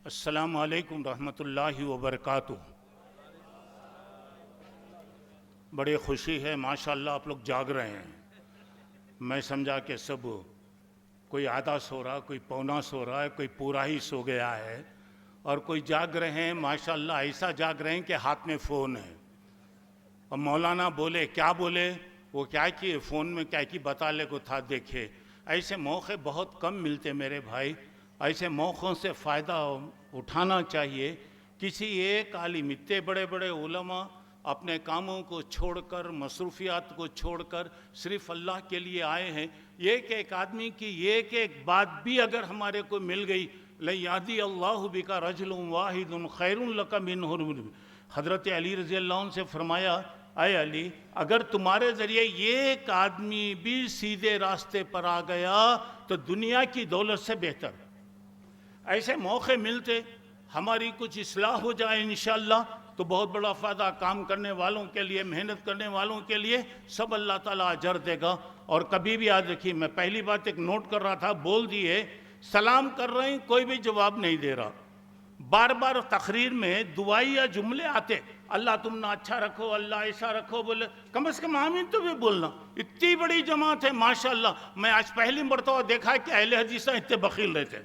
السلام علیکم رحمۃ اللہ وبرکاتہ۔ بڑی خوشی ہے، ماشاءاللہ آپ لوگ جاگ رہے ہیں۔ میں سمجھا کہ سب کوئی آدھا سو رہا، کوئی پونا سو رہا ہے، کوئی پورا ہی سو گیا ہے، اور کوئی جاگ رہے ہیں ماشاءاللہ ایسا جاگ رہے ہیں کہ ہاتھ میں فون ہے۔ اور مولانا بولے کیا بولے، وہ کیا کیے فون میں کیا کی بتا لے کو تھا۔ دیکھے ایسے موقع بہت کم ملتے میرے بھائی، ایسے موقعوں سے فائدہ اٹھانا چاہیے۔ کسی ایک عالم، اتنے بڑے بڑے علماء اپنے کاموں کو چھوڑ کر، مصروفیات کو چھوڑ کر صرف اللہ کے لیے آئے ہیں۔ ایک آدمی کی ایک بات بھی اگر ہمارے کو مل گئی، لَيَهْدِيَ اللَّهُ بِكَ رَجُلٌ وَاحِدٌ خَيْرٌ لَكَ مِنْ حُمُرِ۔ حضرت علی رضی اللہ عنہ سے فرمایا، اے علی اگر تمہارے ذریعے ایک آدمی بھی سیدھے راستے پر آ گیا تو دنیا کی دولت سے بہتر۔ ایسے موقع ملتے، ہماری کچھ اصلاح ہو جائے انشاءاللہ تو بہت بڑا فائدہ کام کرنے والوں کے لیے، محنت کرنے والوں کے لیے سب اللہ تعالیٰ اجر دے گا۔ اور کبھی بھی یاد رکھیے، میں پہلی بات ایک نوٹ کر رہا تھا، بول دیے سلام کر رہے ہیں، کوئی بھی جواب نہیں دے رہا۔ بار بار تقریر میں دعائی یا جملے آتے، اللہ تم نے اچھا رکھو، اللہ ایسا رکھو، بولے کم از کم آمین تو بھی بولنا۔ اتنی بڑی جماعت ہے ماشاءاللہ، میں آج پہلی مرتبہ دیکھا کہ اہل حدیث اتنے بخیل رہتے،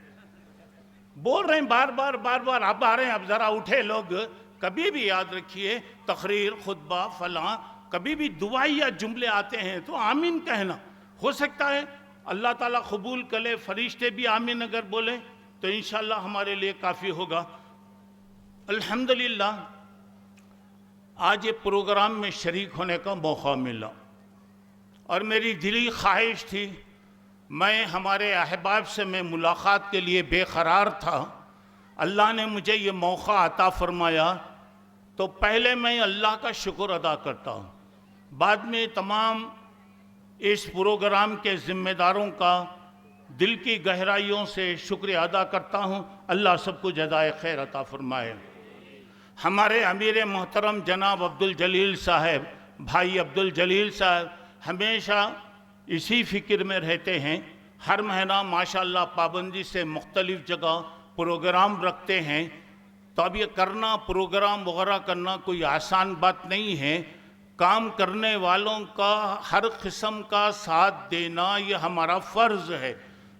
بول رہے ہیں بار بار اب آ رہے ہیں، اب ذرا اٹھے لوگ۔ کبھی بھی یاد رکھیے تقریر، خطبہ، فلاں، کبھی بھی دعائی یا جملے آتے ہیں تو آمین کہنا۔ ہو سکتا ہے اللہ تعالیٰ قبول کرے، فرشتے بھی آمین اگر بولیں تو انشاءاللہ ہمارے لیے کافی ہوگا۔ الحمدللہ آج یہ پروگرام میں شریک ہونے کا موقع ملا، اور میری دلی خواہش تھی، میں ہمارے احباب سے میں ملاقات کے لیے بے قرار تھا۔ اللہ نے مجھے یہ موقع عطا فرمایا تو پہلے میں اللہ کا شکر ادا کرتا ہوں، بعد میں تمام اس پروگرام کے ذمہ داروں کا دل کی گہرائیوں سے شکریہ ادا کرتا ہوں۔ اللہ سب کو جزائے خیر عطا فرمائے۔ ہمارے امیر محترم جناب عبدالجلیل صاحب، بھائی عبدالجلیل صاحب ہمیشہ اسی فکر میں رہتے ہیں، ہر مہینہ ماشاءاللہ پابندی سے مختلف جگہ پروگرام رکھتے ہیں۔ تو اب یہ کرنا، پروگرام وغیرہ کرنا کوئی آسان بات نہیں ہے۔ کام کرنے والوں کا ہر قسم کا ساتھ دینا یہ ہمارا فرض ہے۔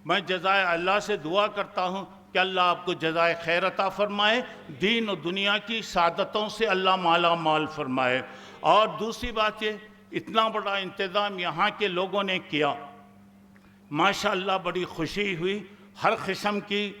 میں جزائے اللہ سے دعا کرتا ہوں کہ اللہ آپ کو جزائے خیر عطا فرمائے، دین و دنیا کی سعادتوں سے اللہ مالا مال فرمائے۔ اور دوسری بات یہ، اتنا بڑا انتظام یہاں کے لوگوں نے کیا، ماشاءاللہ بڑی خوشی ہوئی۔ ہر قسم کی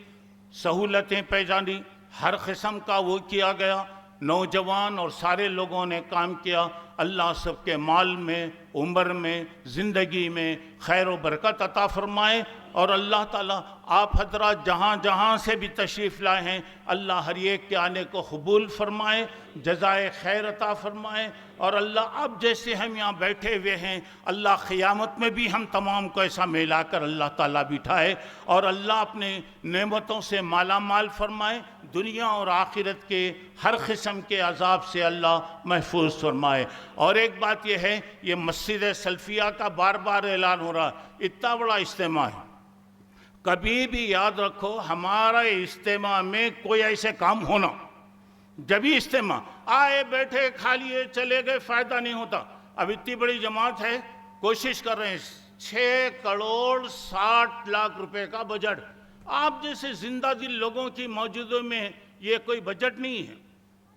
سہولتیں پیجانی، ہر قسم کا وہ کیا گیا، نوجوان اور سارے لوگوں نے کام کیا۔ اللہ سب کے مال میں، عمر میں، زندگی میں خیر و برکت عطا فرمائے۔ اور اللہ تعالیٰ آپ حضرات جہاں جہاں سے بھی تشریف لائے ہیں، اللہ ہر ایک کے آنے کو قبول فرمائے، جزائے خیر عطا فرمائے۔ اور اللہ اب جیسے ہم یہاں بیٹھے ہوئے ہیں، اللہ قیامت میں بھی ہم تمام کو ایسا ملا کر اللہ تعالیٰ بٹھائے، اور اللہ اپنے نعمتوں سے مالا مال فرمائے، دنیا اور آخرت کے ہر قسم کے عذاب سے اللہ محفوظ فرمائے۔ اور ایک بات یہ ہے، یہ مسجد سلفیہ کا بار بار اعلان ہو رہا، اتنا بڑا اجتماع ہے، کبھی بھی یاد رکھو ہمارا اجتماع میں کوئی ایسے کام ہونا، جبھی اجتماع آئے بیٹھے کھا لیے چلے گئے، فائدہ نہیں ہوتا۔ اب اتنی بڑی جماعت ہے، کوشش کر رہے ہیں 6,60,00,000 روپے کا بجٹ۔ آپ جیسے زندہ دل لوگوں کی موجودوں میں یہ کوئی بجٹ نہیں ہے،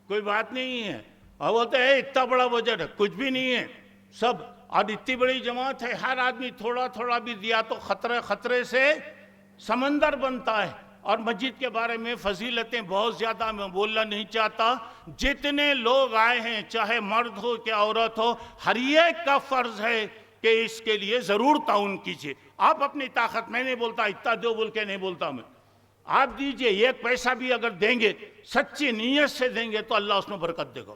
کوئی بات نہیں ہے۔ اور بولتے ہیں اتنا بڑا بجٹ ہے، کچھ بھی نہیں ہے سب۔ اور اتنی بڑی جماعت ہے، ہر آدمی تھوڑا تھوڑا بھی دیا تو خطرے سے سمندر بنتا ہے۔ اور مسجد کے بارے میں فضیلتیں بہت زیادہ، میں بولنا نہیں چاہتا۔ جتنے لوگ آئے ہیں، چاہے مرد ہو کہ عورت ہو، ہر ایک کا فرض ہے کہ اس کے لیے ضرور تعاون کیجیے۔ آپ اپنی طاقت، میں نہیں بولتا اتنا دو بول کے نہیں بولتا میں، آپ دیجئے، ایک پیسہ بھی اگر دیں گے، سچی نیت سے دیں گے تو اللہ اس میں برکت دے گا۔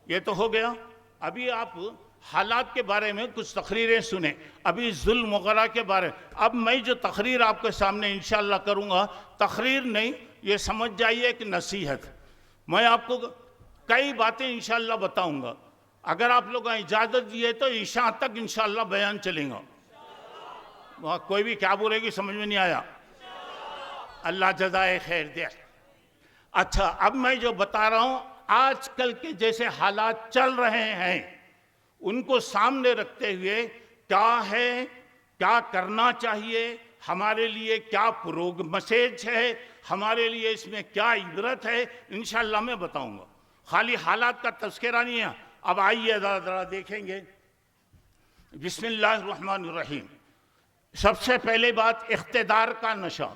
یہ تو ہو گیا۔ ابھی آپ حالات کے بارے میں کچھ تقریریں سنیں، ابھی ظلم وغیرہ کے بارے میں۔ اب میں جو تقریر آپ کے سامنے انشاءاللہ کروں گا، تقریر نہیں، یہ سمجھ جائیے کہ نصیحت۔ میں آپ کو کئی باتیں انشاءاللہ بتاؤں گا، اگر آپ لوگ اجازت دیے تو عشاء تک انشاءاللہ بیان چلیں گا۔ وہاں کوئی بھی کیا بولے گی سمجھ میں نہیں آیا، اللہ جزائے خیر دے۔ اچھا، اب میں جو بتا رہا ہوں آج کل کے جیسے حالات چل رہے ہیں ان کو سامنے رکھتے ہوئے کیا ہے، کیا کرنا چاہیے، ہمارے لیے کیا میسیج ہے، ہمارے لیے اس میں کیا عبرت ہے، انشاءاللہ میں بتاؤں گا۔ خالی حالات کا تذکرہ نہیں ہے۔ اب آئیے ذرا دیکھیں گے۔ بسم اللہ الرحمن الرحیم۔ سب سے پہلے بات اقتدار کا نشہ،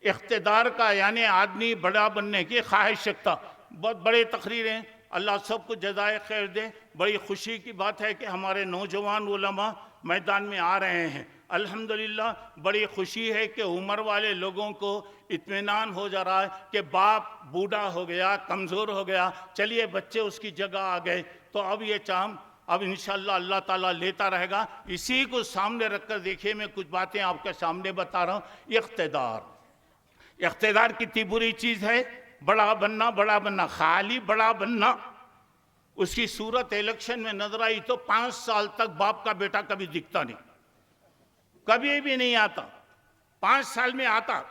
اقتدار کا یعنی آدمی بڑا بننے کی خواہش رکھتا۔ بہت بڑے تقریریں، اللہ سب کو جزائے خیر دے۔ بڑی خوشی کی بات ہے کہ ہمارے نوجوان علماء میدان میں آ رہے ہیں، الحمدللہ۔ بڑی خوشی ہے کہ عمر والے لوگوں کو اطمینان ہو جا رہا ہے کہ باپ بوڑھا ہو گیا، کمزور ہو گیا، چلیے بچے اس کی جگہ آ گئے، تو اب یہ چام اب انشاءاللہ اللہ تعالیٰ لیتا رہے گا۔ اسی کو سامنے رکھ کر دیکھیے، میں کچھ باتیں آپ کے سامنے بتا رہا ہوں۔ اقتدار کتنی بری چیز ہے۔ بڑا بننا، خالی بڑا بننا۔ اس کی صورت الیکشن میں نظر آئی تو 5 سال تک باپ کا بیٹا کبھی دکھتا نہیں، کبھی بھی نہیں آتا۔ 5 سال میں آتا،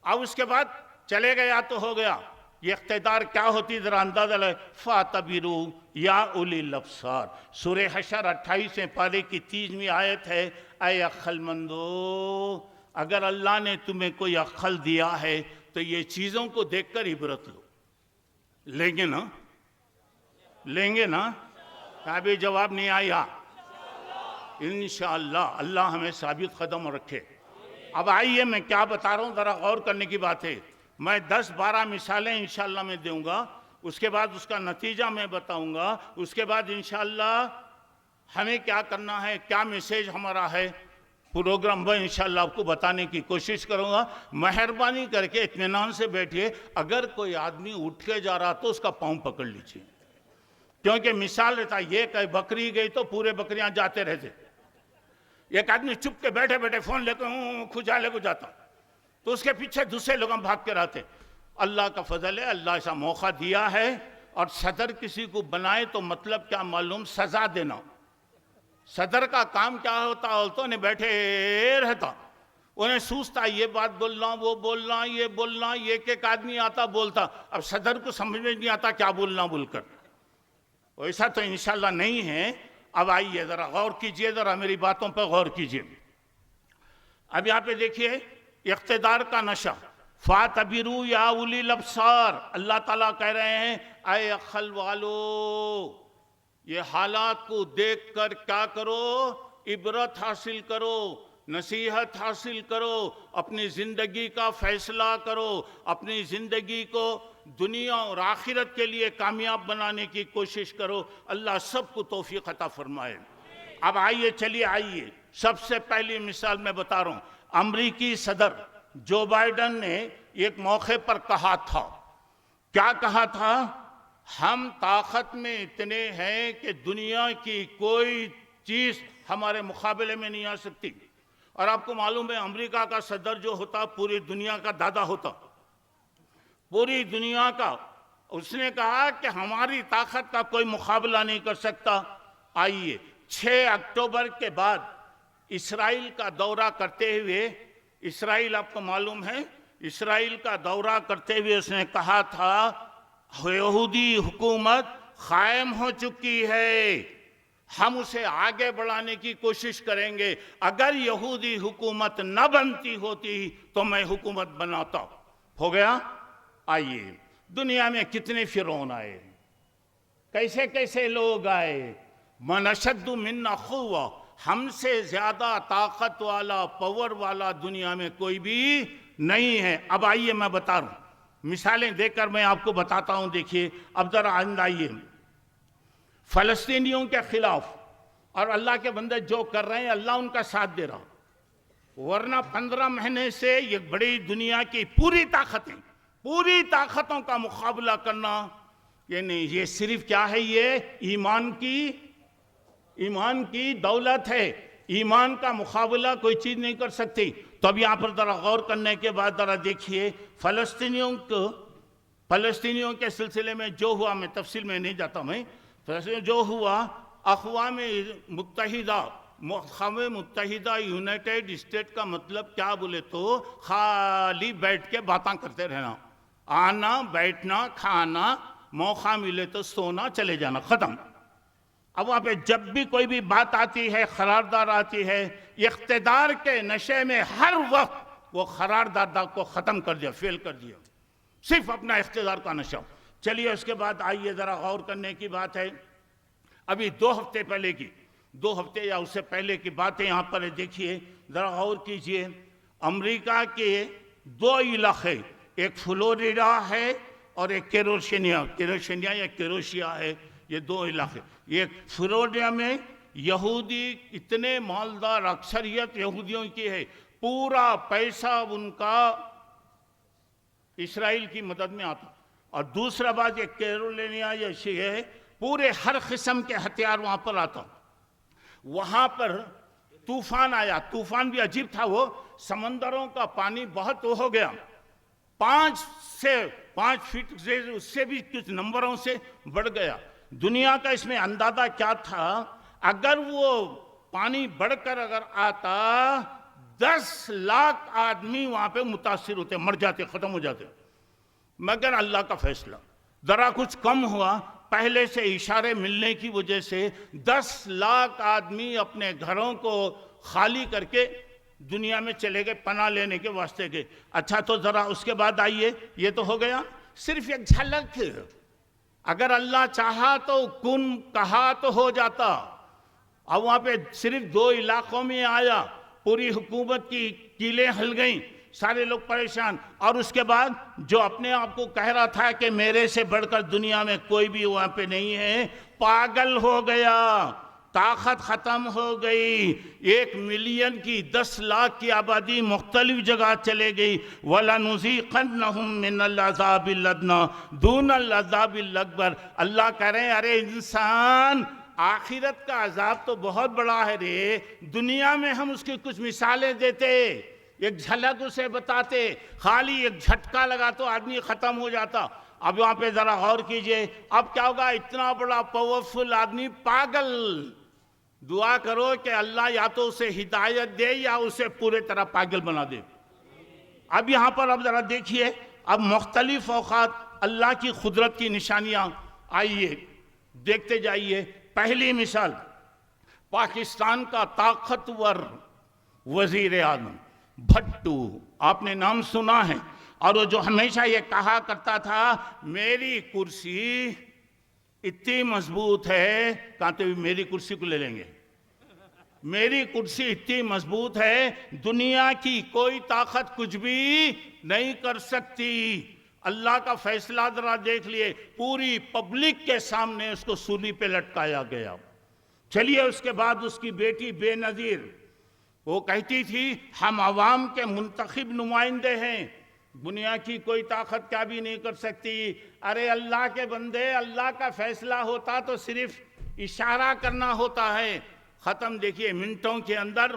اب اس کے بعد چلے گیا تو ہو گیا۔ یہ اقتدار کیا ہوتی ذرا اندازہ لے۔ فَاعْتَبِرُوا یا اولی الابصار، سورہ حشر 28 پارے کی 30ویں آیت ہے۔ اے عقل مندو، اگر اللہ نے تمہیں کوئی عقل دیا ہے تو یہ چیزوں کو دیکھ کر عبرت لو۔ لیں گے نا؟ ابھی جواب نہیں آیا۔ انشاءاللہ اللہ ہمیں ثابت قدم رکھے۔ اب آئیے میں کیا بتا رہا ہوں، ذرا غور کرنے کی بات ہے۔ میں 10-12 مثالیں انشاءاللہ میں دوں گا، اس کے بعد اس کا نتیجہ میں بتاؤں گا، اس کے بعد انشاءاللہ ہمیں کیا کرنا ہے، کیا میسیج ہمارا ہے، پروگرام میں انشاءاللہ آپ کو بتانے کی کوشش کروں گا۔ مہربانی کر کے اطمینان سے بیٹھیے۔ اگر کوئی آدمی اٹھ کے جا رہا تو اس کا پاؤں پکڑ لیجیے، کیونکہ مثال رہتا یہ کہ بکری گئی تو پورے بکریاں جاتے رہتے۔ ایک آدمی چپ کے بیٹھے فون لے کے کھجالے کو جاتا تو اس کے پیچھے دوسرے لوگ بھاگ کے رہتے۔ اللہ کا فضل ہے، اللہ ایسا موقع دیا ہے۔ اور صدر کسی کو بنائے تو مطلب کیا معلوم، سزا دینا۔ صدر کا کام کیا ہوتا، عورتوں نے بیٹھے رہتا، انہیں سوچتا یہ بات بولنا، وہ بولنا، یہ بولنا، ایک آدمی آتا بولتا۔ اب صدر کو سمجھ میں نہیں آتا کیا بولنا بول کر، ویسا تو انشاءاللہ نہیں ہے۔ اب آئیے ذرا غور کیجئے، ذرا میری باتوں پہ غور کیجئے۔ اب یہاں پہ دیکھیے اقتدار کا نشہ۔ فَاعْتَبِرُوا یا اولی الابصار، اللہ تعالیٰ کہہ رہے ہیں اے عقل والو، یہ حالات کو دیکھ کر کیا کرو، عبرت حاصل کرو، نصیحت حاصل کرو، اپنی زندگی کا فیصلہ کرو، اپنی زندگی کو دنیا اور آخرت کے لیے کامیاب بنانے کی کوشش کرو۔ اللہ سب کو توفیق عطا فرمائے۔ اب آئیے، چلیے آئیے، سب سے پہلی مثال میں بتا رہا ہوں۔ امریکی صدر جو بائیڈن نے ایک موقع پر کہا تھا، کیا کہا تھا؟ ہم طاقت میں اتنے ہیں کہ دنیا کی کوئی چیز ہمارے مقابلے میں نہیں آ سکتی۔ اور آپ کو معلوم ہے امریکہ کا صدر جو ہوتا پوری دنیا کا دادا ہوتا، پوری دنیا کا۔ اس نے کہا کہ ہماری طاقت کا کوئی مقابلہ نہیں کر سکتا۔ آئیے 6 اکتوبر کے بعد اسرائیل کا دورہ کرتے ہوئے، اسرائیل آپ کو معلوم ہے، اسرائیل کا دورہ کرتے ہوئے اس نے کہا تھا یہودی حکومت قائم ہو چکی ہے، ہم اسے آگے بڑھانے کی کوشش کریں گے، اگر یہودی حکومت نہ بنتی ہوتی تو میں حکومت بناتا۔ ہو گیا؟ آئیے، دنیا میں کتنے فرعون آئے، کیسے کیسے لوگ آئے۔ من اشد منا قوہ، ہم سے زیادہ طاقت والا، پاور والا دنیا میں کوئی بھی نہیں ہے۔ اب آئیے میں بتا رہا ہوں، مثالیں دے کر میں آپ کو بتاتا ہوں۔ دیکھیے اب ذرا آئندہ آئیے، فلسطینیوں کے خلاف اور اللہ کے بندے جو کر رہے ہیں اللہ ان کا ساتھ دے رہا، ورنہ 15 مہینے سے یہ بڑی دنیا کی پوری طاقتوں کا مقابلہ کرنا، یعنی یہ صرف کیا ہے، یہ ایمان کی دولت ہے۔ ایمان کا مقابلہ کوئی چیز نہیں کر سکتی۔ تو اب یہاں پر ذرا غور کرنے کے بعد ذرا دیکھیے فلسطینیوں کے سلسلے میں جو ہوا، میں تفصیل میں نہیں جاتا، میں جو ہوا، اقوام متحدہ یونائٹڈ اسٹیٹ کا مطلب کیا بولے تو خالی بیٹھ کے باتاں کرتے رہنا، آنا بیٹھنا کھانا، موقع ملے تو سونا، چلے جانا، ختم۔ اب وہاں پہ جب بھی کوئی بھی بات آتی ہے، قرارداد آتی ہے، اقتدار کے نشے میں ہر وقت وہ قرارداد کو ختم کر دیا، فیل کر دیا، صرف اپنا اقتدار کا نشہ۔ چلیے اس کے بعد آئیے ذرا غور کرنے کی بات ہے، ابھی 2 ہفتے پہلے کی، 2 ہفتے یا اس سے پہلے کی باتیں یہاں پر دیکھیے، ذرا غور کیجئے۔ امریکہ کے 2 علاقے، ایک فلوریڈا ہے اور ایک کیروشینیا یا کیروشیا ہے، یہ 2 علاقے۔ ایک فلوریڈا میں یہودی اتنے مالدار، اکثریت یہودیوں کی ہے، پورا پیسہ ان کا اسرائیل کی مدد میں آتا، اور دوسرا بات یہ کیرولینیا یہ ہے، پورے ہر قسم کے ہتھیار وہاں پر آتا۔ وہاں پر طوفان آیا، طوفان بھی عجیب تھا، وہ سمندروں کا پانی بہت ہو گیا، 5 فٹ سے اس سے بھی کچھ نمبروں سے بڑھ گیا۔ دنیا کا اس میں اندازہ کیا تھا، اگر وہ پانی بڑھ کر اگر آتا 10 لاکھ آدمی وہاں پہ متاثر ہوتے، مر جاتے، ختم ہو جاتے، مگر اللہ کا فیصلہ ذرا کچھ کم ہوا، پہلے سے اشارے ملنے کی وجہ سے 10 لاکھ آدمی اپنے گھروں کو خالی کر کے دنیا میں چلے گئے، پناہ لینے کے واسطے گئے۔ اچھا تو ذرا اس کے بعد آئیے، یہ تو ہو گیا صرف ایک جھلک، اگر اللہ چاہا تو کن کہا تو ہو جاتا۔ اب وہاں پہ صرف 2 علاقوں میں آیا، پوری حکومت کی کیلیں ہل گئیں، سارے لوگ پریشان، اور اس کے بعد جو اپنے آپ کو کہہ رہا تھا کہ میرے سے بڑھ کر دنیا میں کوئی بھی وہاں پہ نہیں ہے، پاگل ہو گیا، طاقت ختم ہو گئی، 1 ملین کی 10 لاکھ کی آبادی مختلف جگہ چلے گئی۔ وَلَنُذِيقَنَّهُم مِّنَ الْعَذَابِ الْأَدْنَىٰ دُونَ الْعَذَابِ الْأَكْبَرِ۔ اللہ کہہ رہے ہیں ارے انسان، آخرت کا عذاب تو بہت بڑا ہے رے، دنیا میں ہم اس کی کچھ مثالیں دیتے، ایک جھلک اسے بتاتے، خالی ایک جھٹکا لگا تو آدمی ختم ہو جاتا۔ اب وہاں پہ ذرا غور کیجئے، اب کیا ہوگا، اتنا بڑا پاورفل آدمی پاگل۔ دعا کرو کہ اللہ یا تو اسے ہدایت دے یا اسے پورے طرح پاگل بنا دے۔ اب یہاں پر اب ذرا دیکھیے، اب مختلف اوقات اللہ کی قدرت کی نشانیاں، آئیے دیکھتے جائیے۔ پہلی مثال، پاکستان کا طاقتور وزیر اعظم بھٹو، آپ نے نام سنا ہے، اور وہ جو ہمیشہ یہ کہا کرتا تھا میری کرسی اتنی مضبوط ہے، کہتے ہوئے میری کرسی کو لے لیں گے، میری کرسی اتنی مضبوط ہے دنیا کی کوئی طاقت کچھ بھی نہیں کر سکتی۔ اللہ کا فیصلہ ذرا دیکھ لیے، پوری پبلک کے سامنے اس کو سولی پہ لٹکایا گیا۔ چلیے اس کے بعد اس کی بیٹی بے نظیر، وہ کہتی تھی ہم عوام کے منتخب نمائندے ہیں، دنیا کی کوئی طاقت کیا بھی نہیں کر سکتی۔ ارے اللہ کے بندے، اللہ کا فیصلہ ہوتا تو صرف اشارہ کرنا ہوتا ہے، ختم۔ دیکھیے منٹوں کے اندر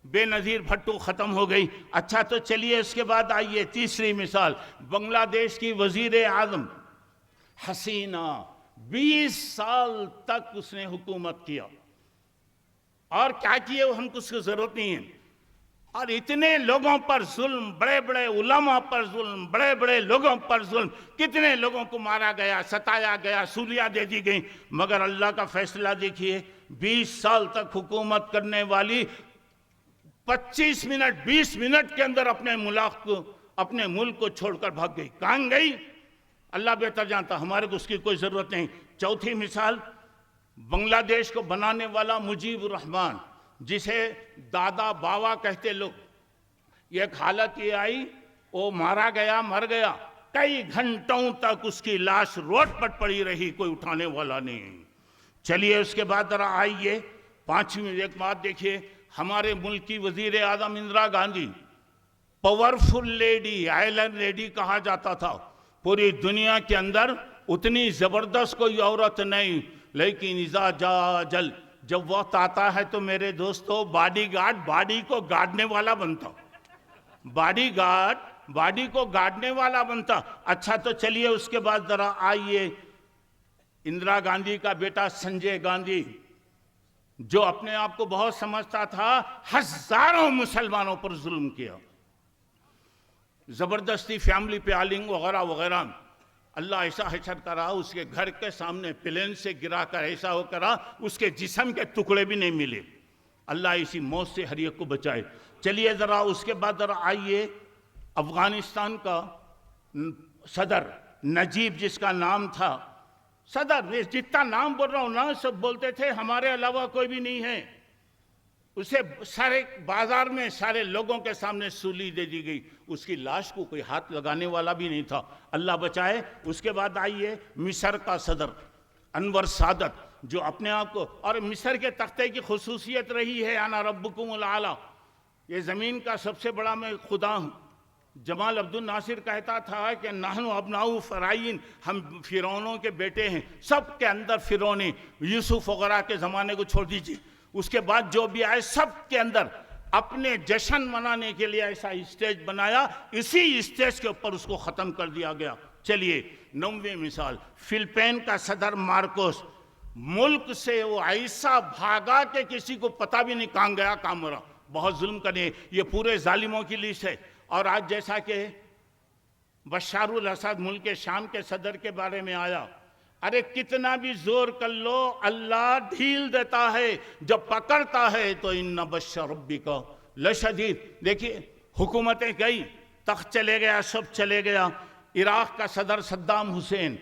بے نظیر بھٹو ختم ہو گئی۔ اچھا تو چلیے اس کے بعد آئیے تیسری مثال، بنگلہ دیش کی وزیر اعظم حسینہ، 20 سال تک اس نے حکومت کیا، اور کیا کیے وہ ہم کو اس کی ضرورت نہیں ہے، اور اتنے لوگوں پر ظلم، بڑے بڑے علماء پر ظلم، بڑے بڑے لوگوں پر ظلم، کتنے لوگوں کو مارا گیا، ستایا گیا، سولیاں دے دی گئیں، مگر اللہ کا فیصلہ دیکھیے، 20 سال تک حکومت کرنے والی 25 منٹ 20 منٹ کے اندر اپنے ملک کو چھوڑ کر بھاگ گئی۔ کہاں گئی اللہ بہتر جانتا، ہمارے کو اس کی کوئی ضرورت نہیں۔ چوتھی مثال، بنگلہ دیش کو بنانے والا مجیب الرحمان، جسے دادا باوا کہتے لوگ، ایک حالت یہ آئی وہ مارا گیا، مر گیا، کئی گھنٹوں تک اس کی لاش روڈ پر پڑی رہی، کوئی اٹھانے والا نہیں۔ چلیے اس کے بعد ذرا آئیے پانچویں ایک بات دیکھیے، ہمارے ملک کی وزیر اعظم Indira Gandhi, powerful lady, island lady کہا جاتا تھا، پوری دنیا کے اندر اتنی زبردست کوئی عورت نہیں، لیکن اذا جاء اجل، جب وقت آتا ہے تو میرے دوستو باڈی گارڈ باڈی کو گاڑنے والا بنتا، باڈی گارڈ باڈی کو گاڑنے والا بنتا۔ اچھا تو چلیے اس کے بعد ذرا آئیے اندرا گاندھی کا بیٹا سنجے گاندھی، جو اپنے آپ کو بہت سمجھتا تھا، ہزاروں مسلمانوں پر ظلم کیا، زبردستی فیملی پیلنگ وغیرہ وغیرہ، اللہ ایسا حشر کرا، اس کے گھر کے سامنے پلین سے گرا کر ایسا ہو کرا اس کے جسم کے ٹکڑے بھی نہیں ملے۔ اللہ اسی موت سے ہر ایک کو بچائے۔ چلیے ذرا اس کے بعد ذرا آئیے، افغانستان کا صدر نجیب جس کا نام تھا، صدر جتنا نام بول رہا ہوں نا سب بولتے تھے ہمارے علاوہ کوئی بھی نہیں ہے، اسے سارے بازار میں سارے لوگوں کے سامنے سولی دے دی گئی، اس کی لاش کو کوئی ہاتھ لگانے والا بھی نہیں تھا، اللہ بچائے۔ اس کے بعد آئیے مصر کا صدر انور سادت، جو اپنے آپ کو، اور مصر کے تختے کی خصوصیت رہی ہے انا ربکم الاعلی، یہ زمین کا سب سے بڑا میں خدا ہوں۔ جمال عبد الناصر کہتا تھا کہ نحن ابناء فرعین، ہم فرعونوں کے بیٹے ہیں، سب کے اندر فرعون، یوسف وغیرہ کے زمانے کو چھوڑ دیجیے، اس کے بعد جو بھی آئے سب کے اندر اپنے جشن منانے کے لیے ایسا اسٹیج بنایا، اسی اسٹیج کے اوپر اس کو ختم کر دیا گیا۔ چلیے 9ویں مثال، فلپین کا صدر مارکوس، ملک سے وہ ایسا بھاگا کہ کسی کو پتہ بھی نہیں کہاں گیا کہاں مرا، بہت ظلم کرے، یہ پورے ظالموں کی لسٹ ہے۔ اور آج جیسا کہ بشار الاسد ملک شام کے صدر کے بارے میں آیا، ارے کتنا بھی زور کر لو اللہ ڈھیل دیتا ہے، جب پکڑتا ہے تو ان بطش ربک لشدید۔ دیکھیے حکومتیں گئی، تخت چلے گیا، سب چلے گیا۔ عراق کا صدر صدام حسین،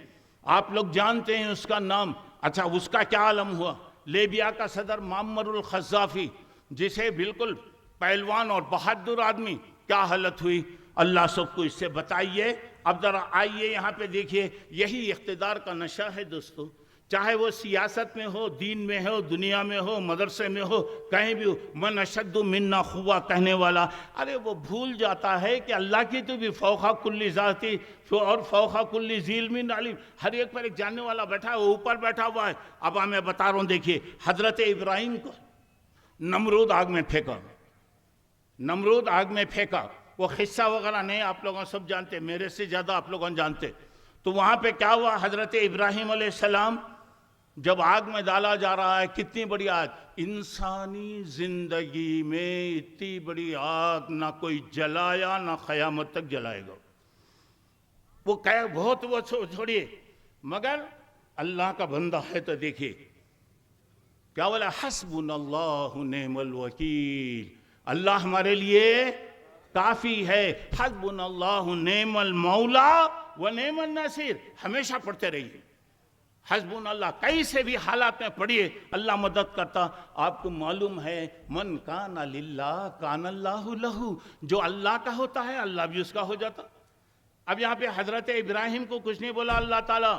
آپ لوگ جانتے ہیں اس کا نام، اچھا اس کا کیا عالم ہوا؟ لیبیا کا صدر معمر القذافی، جسے بالکل پہلوان اور بہادر آدمی، کیا حالت ہوئی؟ اللہ سب کو اس سے بتائیے۔ اب ذرا آئیے یہاں پہ دیکھیے، یہی اقتدار کا نشہ ہے دوستو، چاہے وہ سیاست میں ہو، دین میں ہو، دنیا میں ہو، مدرسے میں ہو، کہیں بھی ہو، من اشد منا قوہ کہنے والا، ارے وہ بھول جاتا ہے کہ اللہ کی تو بھی فوق کل ذاتی اور فوق کل ذی علم علیم، ہر ایک پر ایک جاننے والا بیٹھا ہے، وہ اوپر بیٹھا ہوا ہے۔ اب میں بتا رہا ہوں، دیکھیے حضرت ابراہیم کو نمرود آگ میں پھینکا، نمرود آگ میں پھینکا، وہ قصہ وغیرہ نہیں آپ لوگوں سب جانتے، میرے سے زیادہ آپ لوگوں جانتے۔ تو وہاں پہ کیا ہوا؟ حضرت ابراہیم علیہ السلام جب آگ میں ڈالا جا رہا ہے، کتنی بڑی آگ، انسانی زندگی میں اتنی بڑی آگ نہ کوئی جلایا نہ قیامت تک جلائے گا، وہ بہت وہ چھوڑیے، مگر اللہ کا بندہ ہے تو دیکھیے کیا بولا، حسبنا اللہ نعم الوکیل، اللہ ہمارے لیے کافی ہے، حسبنا اللہ نعم المولا و نعم النصیر، ہمیشہ پڑھتے رہیے حسبنا اللہ، کیسے بھی حالات میں پڑھیے، اللہ مدد کرتا۔ آپ کو معلوم ہے من کان للہ کان اللہ لہ، جو اللہ کا ہوتا ہے اللہ بھی اس کا ہو جاتا۔ اب یہاں پہ حضرت ابراہیم کو کچھ نہیں بولا اللہ تعالیٰ،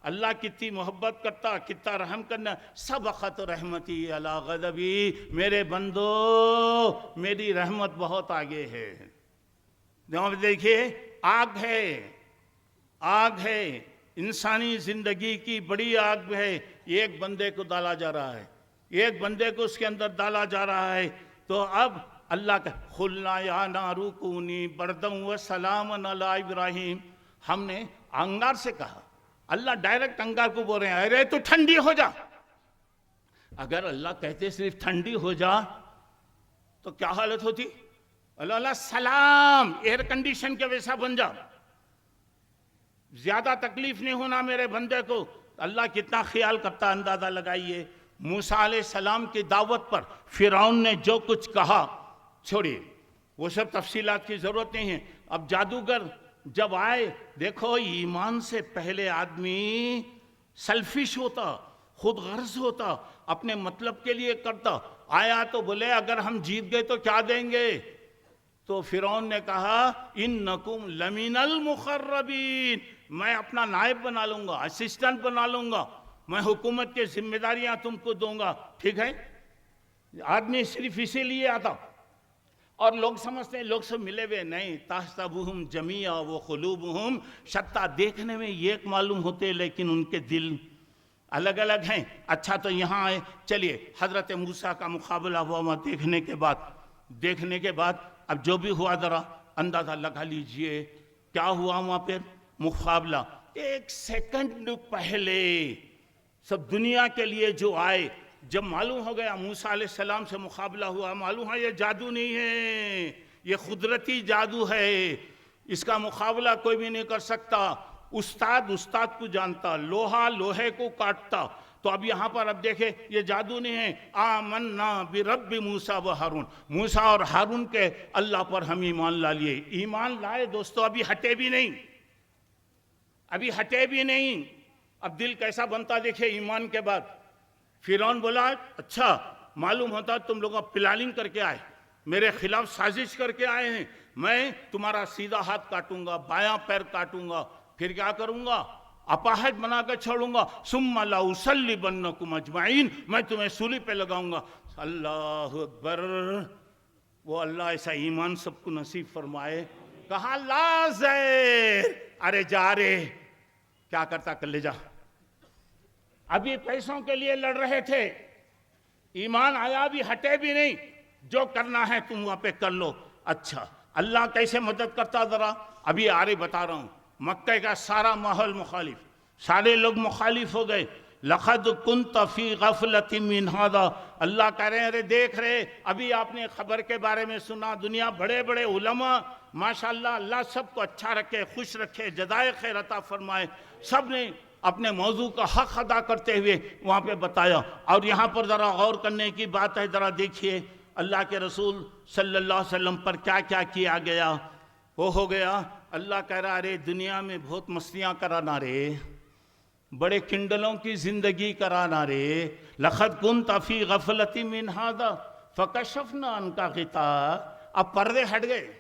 اللہ کتنی محبت کرتا، کتنا رحم کرنا، سبقت رحمتی علی غضبی، میرے بندو میری رحمت بہت آگے ہے۔ دیکھیے آگ ہے، آگ ہے، انسانی زندگی کی بڑی آگ ہے، ایک بندے کو ڈالا جا رہا ہے، ایک بندے کو اس کے اندر ڈالا جا رہا ہے۔ تو اب اللہ کا قلنا یا نار کونی بردا وسلاما علی ابراہیم، ہم نے انگار سے کہا، اللہ ڈائریکٹ انگار کو بول رہے ہیں ارے تو ٹھنڈی ہو جا۔ اگر اللہ کہتے صرف ٹھنڈی ہو جا تو کیا حالت ہوتی؟ اللہ سلام، ایئر کنڈیشن کے ویسا بن جا، زیادہ تکلیف نہیں ہونا میرے بندے کو۔ اللہ کتنا خیال کرتا، اندازہ لگائیے۔ موسیٰ علیہ السلام کی دعوت پر فرعون نے جو کچھ کہا، چھوڑیے وہ سب تفصیلات کی ضرورت نہیں ہے۔ اب جادوگر جب آئے، دیکھو ایمان سے پہلے آدمی سیلفش ہوتا، خود غرض ہوتا، اپنے مطلب کے لیے کرتا۔ آیا تو بولے اگر ہم جیت گئے تو کیا دیں گے؟ تو فرعون نے کہا انکم لمن المقربین، میں اپنا نائب بنا لوں گا، اسسٹنٹ بنا لوں گا، میں حکومت کے ذمہ داریاں تم کو دوں گا، ٹھیک ہے؟ آدمی صرف اسی لیے آتا، اور لوگ سمجھتے ہیں لوگ سب ملے ہوئے، نہیں، تحسبہم جمیعا وقلوبہم شتیٰ، دیکھنے میں ایک معلوم ہوتے لیکن ان کے دل الگ الگ ہیں۔ اچھا تو یہاں آئے، چلیے حضرت موسیٰ کا مقابلہ ہوا، دیکھنے کے بعد اب جو بھی ہوا ذرا اندازہ لگا لیجئے کیا ہوا وہاں پہ مقابلہ۔ ایک سیکنڈ پہلے سب دنیا کے لیے جو آئے، جب معلوم ہو گیا موسیٰ علیہ السلام سے مقابلہ ہوا، معلوم ہے یہ جادو نہیں ہے، یہ قدرتی جادو ہے، اس کا مقابلہ کوئی بھی نہیں کر سکتا. استاد استاد کو جانتا، لوہا لوہے کو کاٹتا. تو اب یہاں پر اب دیکھیں یہ جادو نہیں ہے. آمنا برب موسیٰ و ہارون، موسیٰ اور ہارون کے اللہ پر ہم ایمان لا لیے. ایمان لائے دوستو، ابھی ہٹے بھی نہیں، ابھی ہٹے بھی نہیں. اب دل کیسا بنتا دیکھیں ایمان کے بعد. فرعون بولا اچھا معلوم ہوتا تم لوگ پلاننگ کر کے آئے، میرے خلاف سازش کر کے آئے ہیں. میں تمہارا سیدھا ہاتھ کاٹوں گا، بایاں پیر کاٹوں گا، پھر کیا کروں گا؟ اپاہج بنا کر چھوڑوں گا. ثم لأصلبنکم اجمعین، میں تمہیں سولی پہ لگاؤں گا. اللہ اکبر. وہ اللہ ایسا ایمان سب کو نصیب فرمائے. کہا لا زیر، ارے جا رے، کیا کرتا کر لے جا. ابھی پیسوں کے لیے لڑ رہے تھے، ایمان آیا بھی ہٹے بھی نہیں. جو کرنا ہے تم وہاں پہ کر لو. اچھا اللہ کیسے مدد کرتا ذرا ابھی آرے بتا رہا ہوں. مکہ کا سارا ماحول مخالف، سارے لوگ مخالف ہو گئے. لَقَدْ كُنْتَ فِي غَفْلَةٍ مِّنْ هَذَا، اللہ کہہ رہے ہیں ارے دیکھ رہے، ابھی آپ نے خبر کے بارے میں سنا. دنیا بڑے بڑے علماء ماشاءاللہ، اللہ سب کو اچھا رکھے، خوش رکھے، جزائے خیر عطا فرمائے، سب نے اپنے موضوع کا حق ادا کرتے ہوئے وہاں پہ بتایا. اور یہاں پر ذرا غور کرنے کی بات ہے، ذرا دیکھیے اللہ کے رسول صلی اللہ علیہ وسلم پر کیا کیا کیا گیا. وہ ہو گیا اللہ کہہ رہا ارے دنیا میں بہت مستیاں کرانا رے، بڑے کنڈلوں کی زندگی کرانا رے. لَقَدْ كُنْتَ فِي غَفْلَةٍ مِّنْ هَذَا فَكَشَفْنَا عَنْكَ غِطَاءَكَ. اب پردے ہٹ گئے،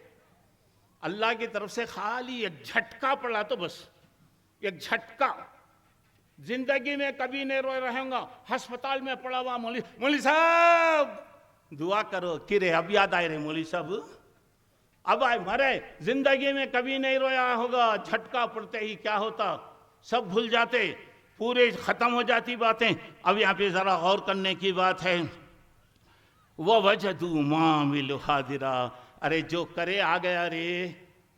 اللہ کی طرف سے خالی ایک جھٹکا پڑا، تو بس ایک جھٹکا. زندگی میں کبھی نہیں روئے رہوں گا. ہسپتال میں پڑا ہوا مولوی صاحب دعا کرو، کرے اب یاد آئے رہے مولوی صاحب، اب آئے مرے. زندگی میں کبھی نہیں رویا ہوگا، جھٹکا پڑتے ہی کیا ہوتا، سب بھول جاتے، پورے ختم ہو جاتی باتیں. اب یہاں پہ ذرا غور کرنے کی بات ہے. وَوَجَدُوا مَا عَمِلُوا حَاضِرًا، ارے جو کرے آ گیا رے.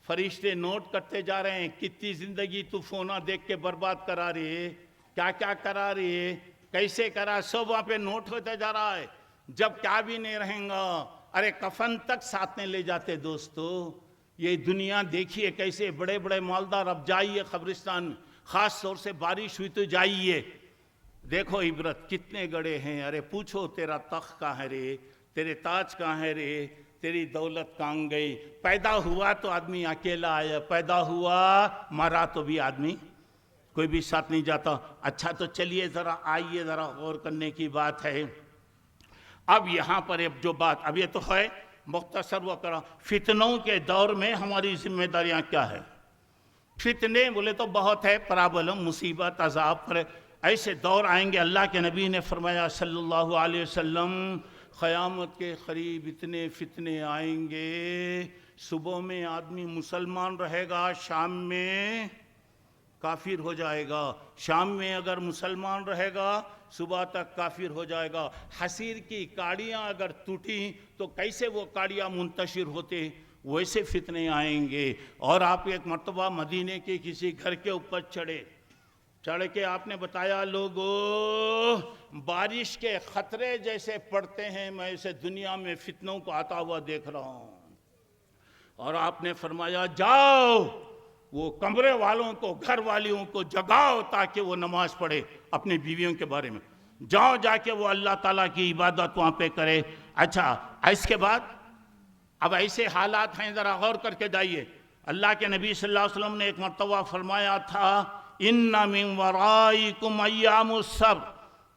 فرشتے نوٹ کرتے جا رہے ہیں کتنی زندگی تو فونا دیکھ کے برباد کرا رہی ہے، کیا کیا کرا رہی ہے، کیسے کرا، سب وہاں پہ نوٹ ہوتے جا رہا ہے. جب کیا بھی نہیں رہیں گا، ارے کفن تک ساتھ نہیں لے جاتے. دوستو یہ دنیا دیکھیے کیسے بڑے بڑے مالدار. اب جائیے قبرستان، خاص طور سے بارش ہوئی تو جائیے، دیکھو عبرت کتنے گڑے ہیں. ارے پوچھو تیرا تخت کہاں ہے رے، تیرے تاج کہاں ہے رے، تیری دولت کہاں گئی. پیدا ہوا تو آدمی اکیلا آیا، پیدا ہوا مرا تو بھی آدمی کوئی بھی ساتھ نہیں جاتا. اچھا تو چلیے ذرا آئیے، ذرا غور کرنے کی بات ہے. اب یہاں پر جو بات اب یہ تو ہے مختصر وہ کرا. فتنوں کے دور میں ہماری ذمہ داریاں کیا ہے؟ فتنے بولے تو بہت ہے، پرابلم، مصیبت، عذاب پر ایسے دور آئیں گے. اللہ کے نبی نے فرمایا صلی اللہ علیہ وسلم قیامت کے قریب اتنے فتنے آئیں گے، صبح میں آدمی مسلمان رہے گا، شام میں کافر ہو جائے گا، شام میں اگر مسلمان رہے گا صبح تک کافر ہو جائے گا. حصیر کی کاڑیاں اگر ٹوٹیں تو کیسے وہ کاڑیاں منتشر ہوتے، ویسے فتنے آئیں گے. اور آپ ایک مرتبہ مدینے کے کسی گھر کے اوپر چڑھ کے آپ نے بتایا لوگو بارش کے خطرے جیسے پڑتے ہیں میں اسے دنیا میں فتنوں کو آتا ہوا دیکھ رہا ہوں. اور آپ نے فرمایا جاؤ وہ کمرے والوں کو، گھر والیوں کو جگاؤ تاکہ وہ نماز پڑھے اپنی بیویوں کے بارے میں. جاؤ جا کے وہ اللہ تعالیٰ کی عبادت وہاں پہ کرے. اچھا اس کے بعد اب ایسے حالات ہیں، ذرا غور کر کے جائیے. اللہ کے نبی صلی اللہ علیہ وسلم نے ایک مرتبہ فرمایا تھا اِنَّ مِن وَرَائِكُمْ أَيَّامُ الصَّبْرِ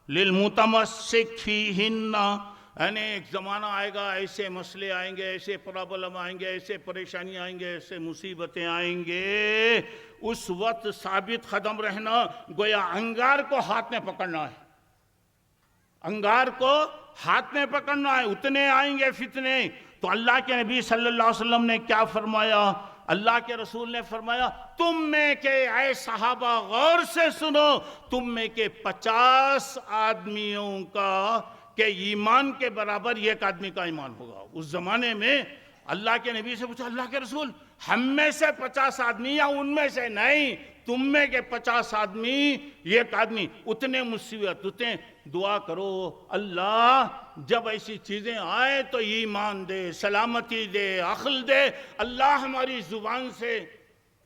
لِلْمُتَمَسِّكِ فِيهِنَّ. یعنی ایک زمانہ آئے گا، ایسے مسئلے آئیں گے، ایسے پرابلم آئیں گے، ایسے پریشانی آئیں گے، ایسے مصیبتیں آئیں گے. اس وقت ثابت قدم رہنا، گویا انگار کو ہاتھ میں پکڑنا ہے، انگار کو ہاتھ میں پکڑنا ہے. اتنے آئیں گے فتنے. تو اللہ کے نبی صلی اللہ علیہ وسلم نے کیا فرمایا؟ اللہ کے رسول نے فرمایا تم میں کے اے صحابہ غور سے سنو، تم میں کے 50 آدمیوں کا کہ ایمان کے برابر ایک آدمی کا ایمان ہوگا. اس زمانے میں اللہ کے نبی سے پوچھا اللہ کے رسول ہم میں سے 50 آدمی یا ان میں سے؟ نہیں، تم میں کے 50 آدمی، ایک آدمی، اتنے مصیبت، اتنے دعا کرو اللہ جب ایسی چیزیں آئے تو ایمان دے، سلامتی دے، عقل دے، اللہ ہماری زبان سے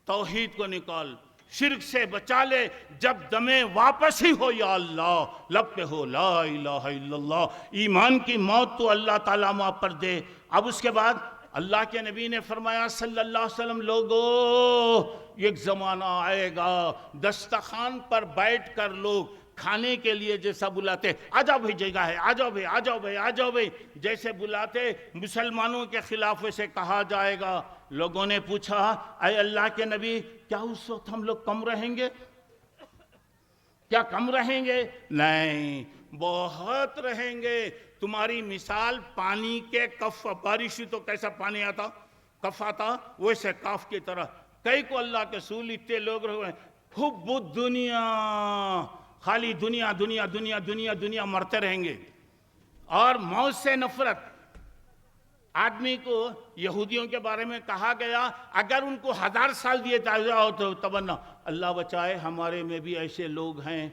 توحید کو نکال، شرک سے بچا لے، جب دمیں واپس ہی ہو یا اللہ لب پہ ہو لا الہ الا اللہ، ایمان کی موت تو اللہ تعالیٰ ماں پر دے۔ اب اس کے بعد اللہ کے نبی نے فرمایا صلی اللہ علیہ وسلم، لوگو ایک زمانہ آئے گا دسترخوان پر بیٹھ کر لوگ کھانے کے لیے جیسا بلاتے، آ جاؤ بھائی جگہ ہے، آ جاؤ بھائی، آ جاؤ بھائی، آ جاؤ بھائی، جیسے بلاتے مسلمانوں کے خلاف ویسے کہا جائے گا۔ لوگوں نے پوچھا اے اللہ کے نبی کیا اس وقت ہم لوگ کم رہیں گے؟ کیا کم رہیں گے؟ نہیں، بہت رہیں گے۔ تمہاری مثال پانی کے کف، بارش تو کیسا پانی آتا، کف آتا، ویسے کاف کی طرح۔ کئی کو اللہ کے رسول اتنے لوگ رہے حب الدنیا، خالی دنیا دنیا دنیا دنیا دنیا، مرتے رہیں گے۔ اور موت سے نفرت۔ آدمی کو یہودیوں کے بارے میں کہا گیا اگر ان کو 1000 سال دیے جاؤ تو تمنا، اللہ بچائے ہمارے میں بھی ایسے لوگ ہیں،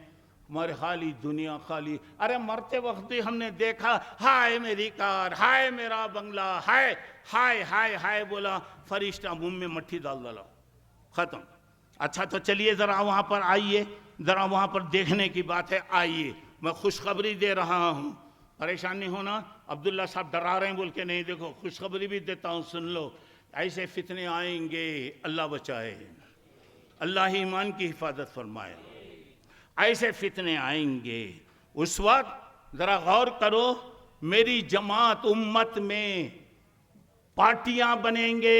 ہمارے خالی دنیا خالی، ارے مرتے وقت بھی ہم نے دیکھا ہائے میری کار، ہائے میرا بنگلہ، ہائے ہائے ہائے ہائے بولا، فرشتہ منہ میں مٹھی ڈال ڈالا، ختم۔ اچھا تو چلیے ذرا وہاں پر آئیے، ذرا وہاں پر دیکھنے کی بات ہے، آئیے، میں خوشخبری دے رہا ہوں، پریشان نہیں ہونا۔ عبداللہ صاحب ڈرا رہے ہیں بول کے نہیں، دیکھو خوشخبری بھی دیتا ہوں، سن لو۔ ایسے فتنے آئیں گے، اللہ بچائے، اللہ ایمان کی حفاظت فرمائے۔ ایسے فتنے آئیں گے، اس وقت ذرا غور کرو، میری جماعت امت میں پارٹیاں بنیں گے،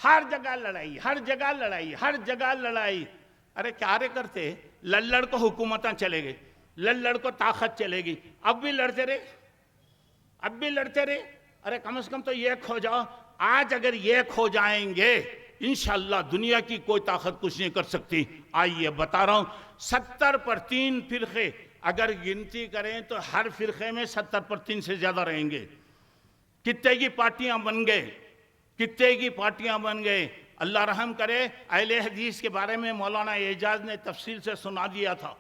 ہر جگہ لڑائی، ہر جگہ لڑائی، ہر جگہ لڑائی۔ ارے کیا رے کرتے، لڑ کو حکومتیں چلے گئے، لڑ کو طاقت چلے گی، اب بھی لڑتے رہے، اب بھی لڑتے رہے۔ ارے کم از کم تو ایک ہو جاؤ۔ آج اگر ایک ہو جائیں گے انشاءاللہ دنیا کی کوئی طاقت کچھ نہیں کر سکتی۔ آئیے بتا رہا ہوں، 70 پر 3 فرقے اگر گنتی کریں تو ہر فرقے میں 70 پر 3 سے زیادہ رہیں گے۔ کتنے کی پارٹیاں بن گئے، کتنے کی پارٹیاں بن گئے۔ اللہ رحم کرے، اہل حدیث کے بارے میں مولانا اعجاز نے تفصیل سے سنا دیا تھا،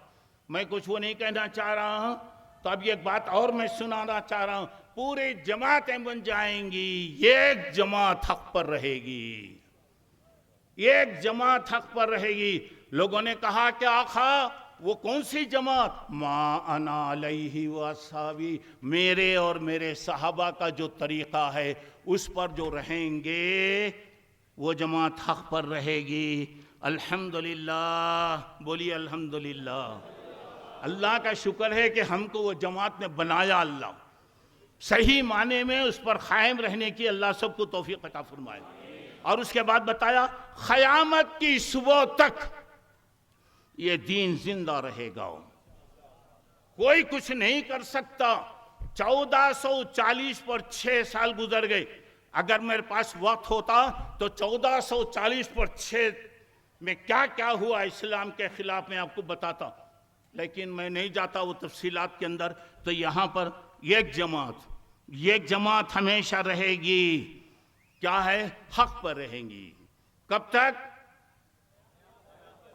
میں کچھ وہ نہیں کہنا چاہ رہا ہوں، تو اب ایک بات اور میں سنانا چاہ رہا ہوں۔ پورے جماعتیں بن جائیں گی، ایک جماعت حق پر رہے گی، ایک جماعت حق پر رہے گی۔ لوگوں نے کہا کہ آقا وہ کون سی جماعت؟ ما انا علیہ واصحابی، میرے اور میرے صحابہ کا جو طریقہ ہے اس پر جو رہیں گے وہ جماعت حق پر رہے گی۔ الحمدللہ، بولیے الحمدللہ۔ اللہ کا شکر ہے کہ ہم کو وہ جماعت نے بنایا، اللہ صحیح معنی میں اس پر قائم رہنے کی اللہ سب کو توفیق عطا فرمائے۔ اور اس کے بعد بتایا قیامت کی صبح تک یہ دین زندہ رہے گا، کوئی کچھ نہیں کر سکتا۔ 1440 پر 6 سال گزر گئے، اگر میرے پاس وقت ہوتا تو 1440 پر 6 میں کیا کیا ہوا اسلام کے خلاف میں آپ کو بتاتا، لیکن میں نہیں جاتا وہ تفصیلات کے اندر۔ تو یہاں پر ایک جماعت ہمیشہ رہے گی، کیا ہے؟ حق پر رہیں گی۔ کب تک؟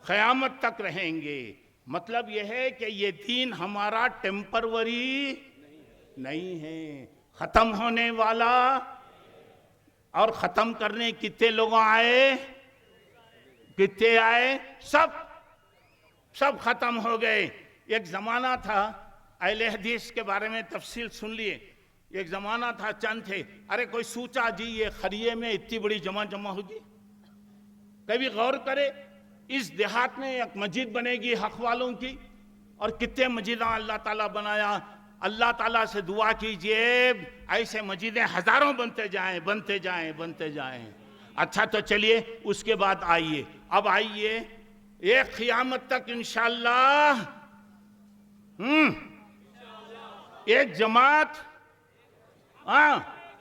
قیامت تک رہیں گے۔ مطلب یہ ہے کہ یہ دین ہمارا ٹیمپروری نہیں ہے، ختم ہونے والا۔ اور ختم کرنے کتنے لوگ آئے، کتنے آئے؟ سب ختم ہو گئے۔ ایک زمانہ تھا، اہل حدیث کے بارے میں تفصیل سن لیے، ایک زمانہ تھا، چند تھے، ارے کوئی سوچا جی یہ خریے میں اتنی بڑی جمع ہوگی، کبھی غور کرے اس دیہات میں ایک مسجد بنے گی حق والوں کی، اور کتنے مسجدیں اللہ تعالیٰ بنایا۔ اللہ تعالیٰ سے دعا کیجئے ایسے مسجدیں ہزاروں بنتے جائیں بنتے جائیں بنتے جائیں۔ اچھا تو چلیے اس کے بعد آئیے، اب آئیے ایک قیامت تک انشاءاللہ ایک جماعت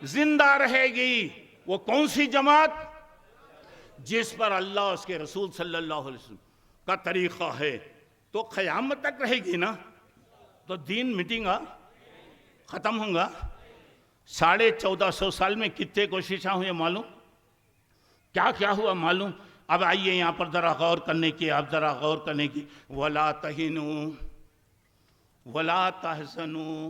زندہ رہے گی۔ وہ کون سی جماعت؟ جس پر اللہ اس کے رسول صلی اللہ علیہ وسلم کا طریقہ ہے، تو قیامت تک رہے گی نا۔ تو دین مٹیں گا، ختم ہوں گا۔ 1450 سال میں کتنے کوششیں ہوئے معلوم؟ کیا کیا ہوا معلوم؟ اب آئیے یہاں پر ذرا غور کرنے کی، آپ ذرا غور کرنے کی. وَلَا تَهِنُوا وَلَا تَحْزَنُوا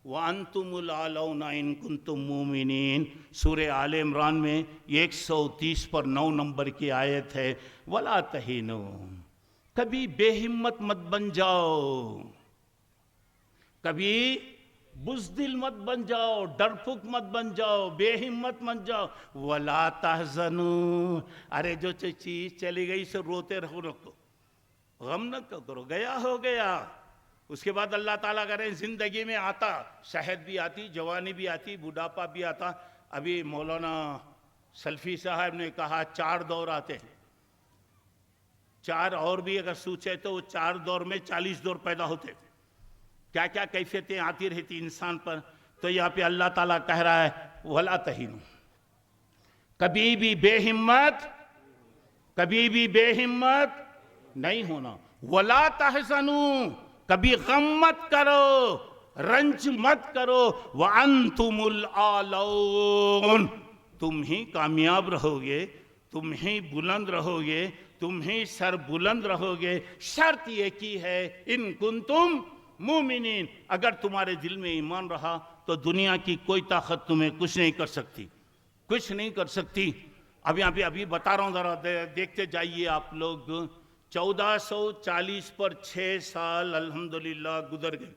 وَأَنْتُمُ الْأَعْلَوْنَ إِن كُنتُم مُّؤْمِنِينَ. سورہ آل عمران میں 130 پر 9 نمبر کی آیت ہے. وَلَا تَهِنُوا، کبھی بے ہمت مت بن جاؤ، کبھی بزدل مت بن جاؤ، ڈرپک مت بن جاؤ، بے ہمت مت جاؤ. وَلَا تَحْزَنُوا، ارے جو چیز چلی گئی سے روتے رہو، غم نہ کرو، گیا ہو گیا. اس کے بعد اللہ تعالیٰ کریں زندگی میں آتا، صحت بھی آتی، جوانی بھی آتی، بڑھاپا بھی آتا. ابھی مولانا سلفی صاحب نے کہا 4 دور آتے ہیں، 4 اور بھی اگر سوچے تو وہ 4 دور میں 40 دور پیدا ہوتے. کیا کیا کیفیتیں آتی رہتی انسان پر. تو یہاں پہ اللہ تعالیٰ کہہ رہا ہے وَلَا تَهِنُوا، کبھی بھی بے ہمت، کبھی بھی بے ہمت نہیں ہونا. وَلَا تَحْزَنُوا، کبھی غم مت کرو، رنج مت کرو. وَأَنْتُمُ الْأَعْلَوْنَ، تم ہی کامیاب رہو گے، تم ہی بلند رہو گے، تم ہی سر بلند رہو گے. شرط یہ کی ہے ان کنتم مومنین، اگر تمہارے دل میں ایمان رہا تو دنیا کی کوئی طاقت تمہیں کچھ نہیں کر سکتی، کچھ نہیں کر سکتی. اب یہاں پہ ابھی بتا رہا ہوں، ذرا دیکھتے جائیے آپ لوگ. 1440 پر 6 سال الحمدللہ گزر گئے.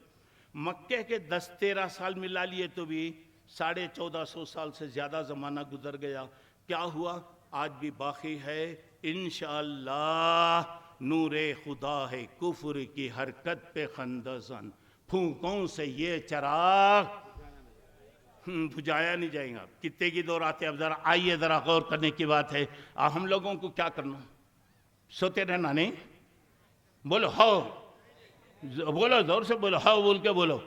مکہ کے 10-13 سال ملا لیے تو بھی 1450 سال سے زیادہ زمانہ گزر گیا. کیا ہوا؟ آج بھی باقی ہے. انشاءاللہ نور خدا ہے کفر کی حرکت پہ خندزن، پھونکوں سے یہ چراغ بجھایا نہیں جائے گا. کتنے کی دور آتے. اب ذرا آئیے، ذرا غور کرنے کی بات ہے. ہم لوگوں کو کیا کرنا؟ سوتے رہنا نہیں؟ بولو ہاؤ، بولو زور سے بولو، ہاؤ بول کے بولو.